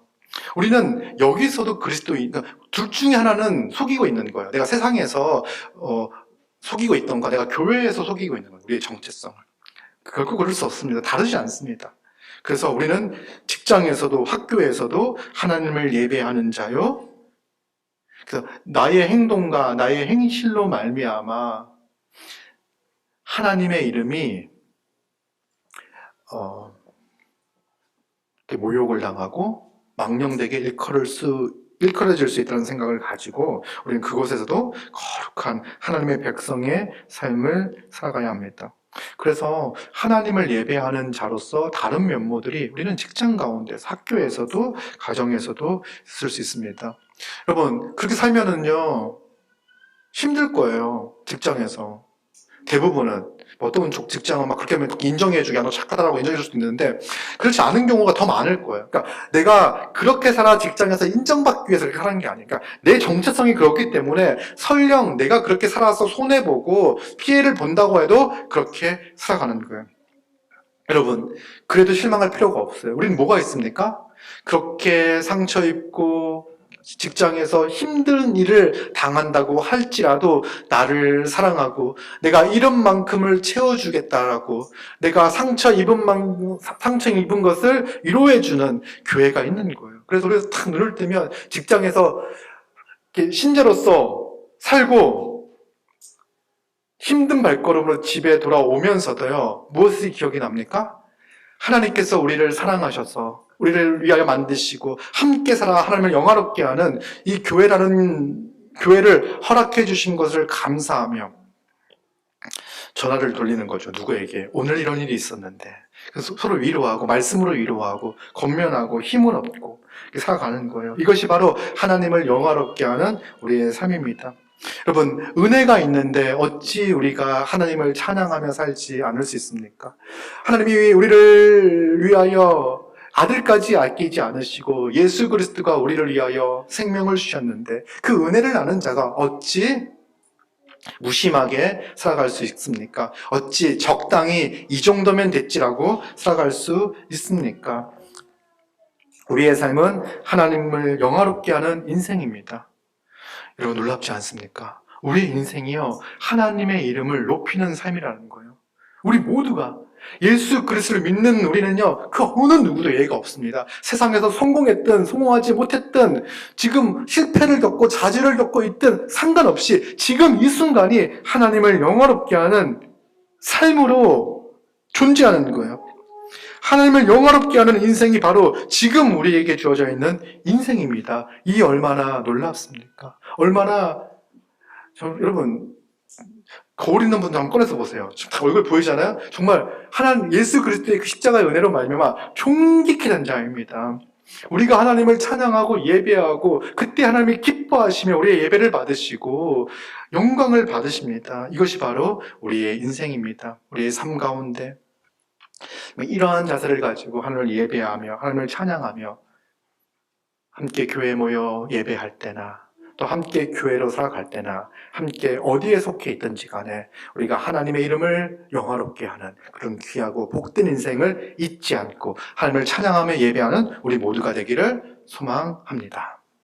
우리는 여기서도 그리스도인, 그러니까 둘 중에 하나는 속이고 있는 거예요. 내가 세상에서 속이고 있던가 내가 교회에서 속이고 있는 거예요. 우리의 정체성을. 결코 그럴 수 없습니다. 다르지 않습니다. 그래서 우리는 직장에서도 학교에서도 하나님을 예배하는 자요. 그래서 나의 행동과 나의 행실로 말미암아 하나님의 이름이 모욕을 당하고 망령되게 일컬어질 수 있다는 생각을 가지고 우리는 그곳에서도 거룩한 하나님의 백성의 삶을 살아가야 합니다. 그래서 하나님을 예배하는 자로서 다른 면모들이 우리는 직장 가운데서 학교에서도 가정에서도 있을 수 있습니다. 여러분 그렇게 살면은요 힘들 거예요. 직장에서 대부분은 어떤 직장은 막 그렇게 하면 인정해주게 너 착하다라고 인정해줄 수도 있는데 그렇지 않은 경우가 더 많을 거예요. 그러니까 내가 그렇게 살아 직장에서 인정받기 위해서 그렇게 하는 게 아니니까 내 정체성이 그렇기 때문에 설령 내가 그렇게 살아서 손해보고 피해를 본다고 해도 그렇게 살아가는 거예요. 여러분 그래도 실망할 필요가 없어요. 우리는 뭐가 있습니까? 그렇게 상처 입고 직장에서 힘든 일을 당한다고 할지라도 나를 사랑하고 내가 이런 만큼을 채워주겠다라고 내가 상처 입은 것을 위로해주는 교회가 있는 거예요. 그래서 우리가 딱 눈을 뜨면 직장에서 신자로서 살고 힘든 발걸음으로 집에 돌아오면서도요 무엇이 기억이 납니까? 하나님께서 우리를 사랑하셔서 우리를 위하여 만드시고 함께 살아 하나님을 영화롭게 하는 이 교회를 허락해 주신 것을 감사하며 전화를 돌리는 거죠. 누구에게? 오늘 이런 일이 있었는데. 그래서 서로 위로하고 말씀으로 위로하고 권면하고 힘을 얻고 살아가는 거예요. 이것이 바로 하나님을 영화롭게 하는 우리의 삶입니다. 여러분 은혜가 있는데 어찌 우리가 하나님을 찬양하며 살지 않을 수 있습니까? 하나님이 우리를 위하여 아들까지 아끼지 않으시고 예수 그리스도가 우리를 위하여 생명을 주셨는데 그 은혜를 아는 자가 어찌 무심하게 살아갈 수 있습니까? 어찌 적당히 이 정도면 됐지라고 살아갈 수 있습니까? 우리의 삶은 하나님을 영화롭게 하는 인생입니다. 여러분 놀랍지 않습니까? 우리의 인생이요 하나님의 이름을 높이는 삶이라는 거예요. 우리 모두가 예수 그리스도를 믿는 우리는요 그 어느 누구도 예의가 없습니다. 세상에서 성공했든 성공하지 못했든 지금 실패를 겪고 좌절을 겪고 있든 상관없이 지금 이 순간이 하나님을 영화롭게 하는 삶으로 존재하는 거예요. 하나님을 영화롭게 하는 인생이 바로 지금 우리에게 주어져 있는 인생입니다. 이 얼마나 놀랍습니까? 여러분 거울 있는 분들 한번 꺼내서 보세요. 다 얼굴 보이잖아요? 정말 하나님 예수 그리스도의 그 십자가의 은혜로 말미암아 존귀케 자입니다. 우리가 하나님을 찬양하고 예배하고 그때 하나님이 기뻐하시며 우리의 예배를 받으시고 영광을 받으십니다. 이것이 바로 우리의 인생입니다. 우리의 삶 가운데 이러한 자세를 가지고 하나님을 예배하며 하나님을 찬양하며 함께 교회에 모여 예배할 때나 또 함께 교회로 살아갈 때나 함께 어디에 속해 있든지 간에 우리가 하나님의 이름을 영화롭게 하는 그런 귀하고 복된 인생을 잊지 않고 하나님을 찬양하며 예배하는 우리 모두가 되기를 소망합니다.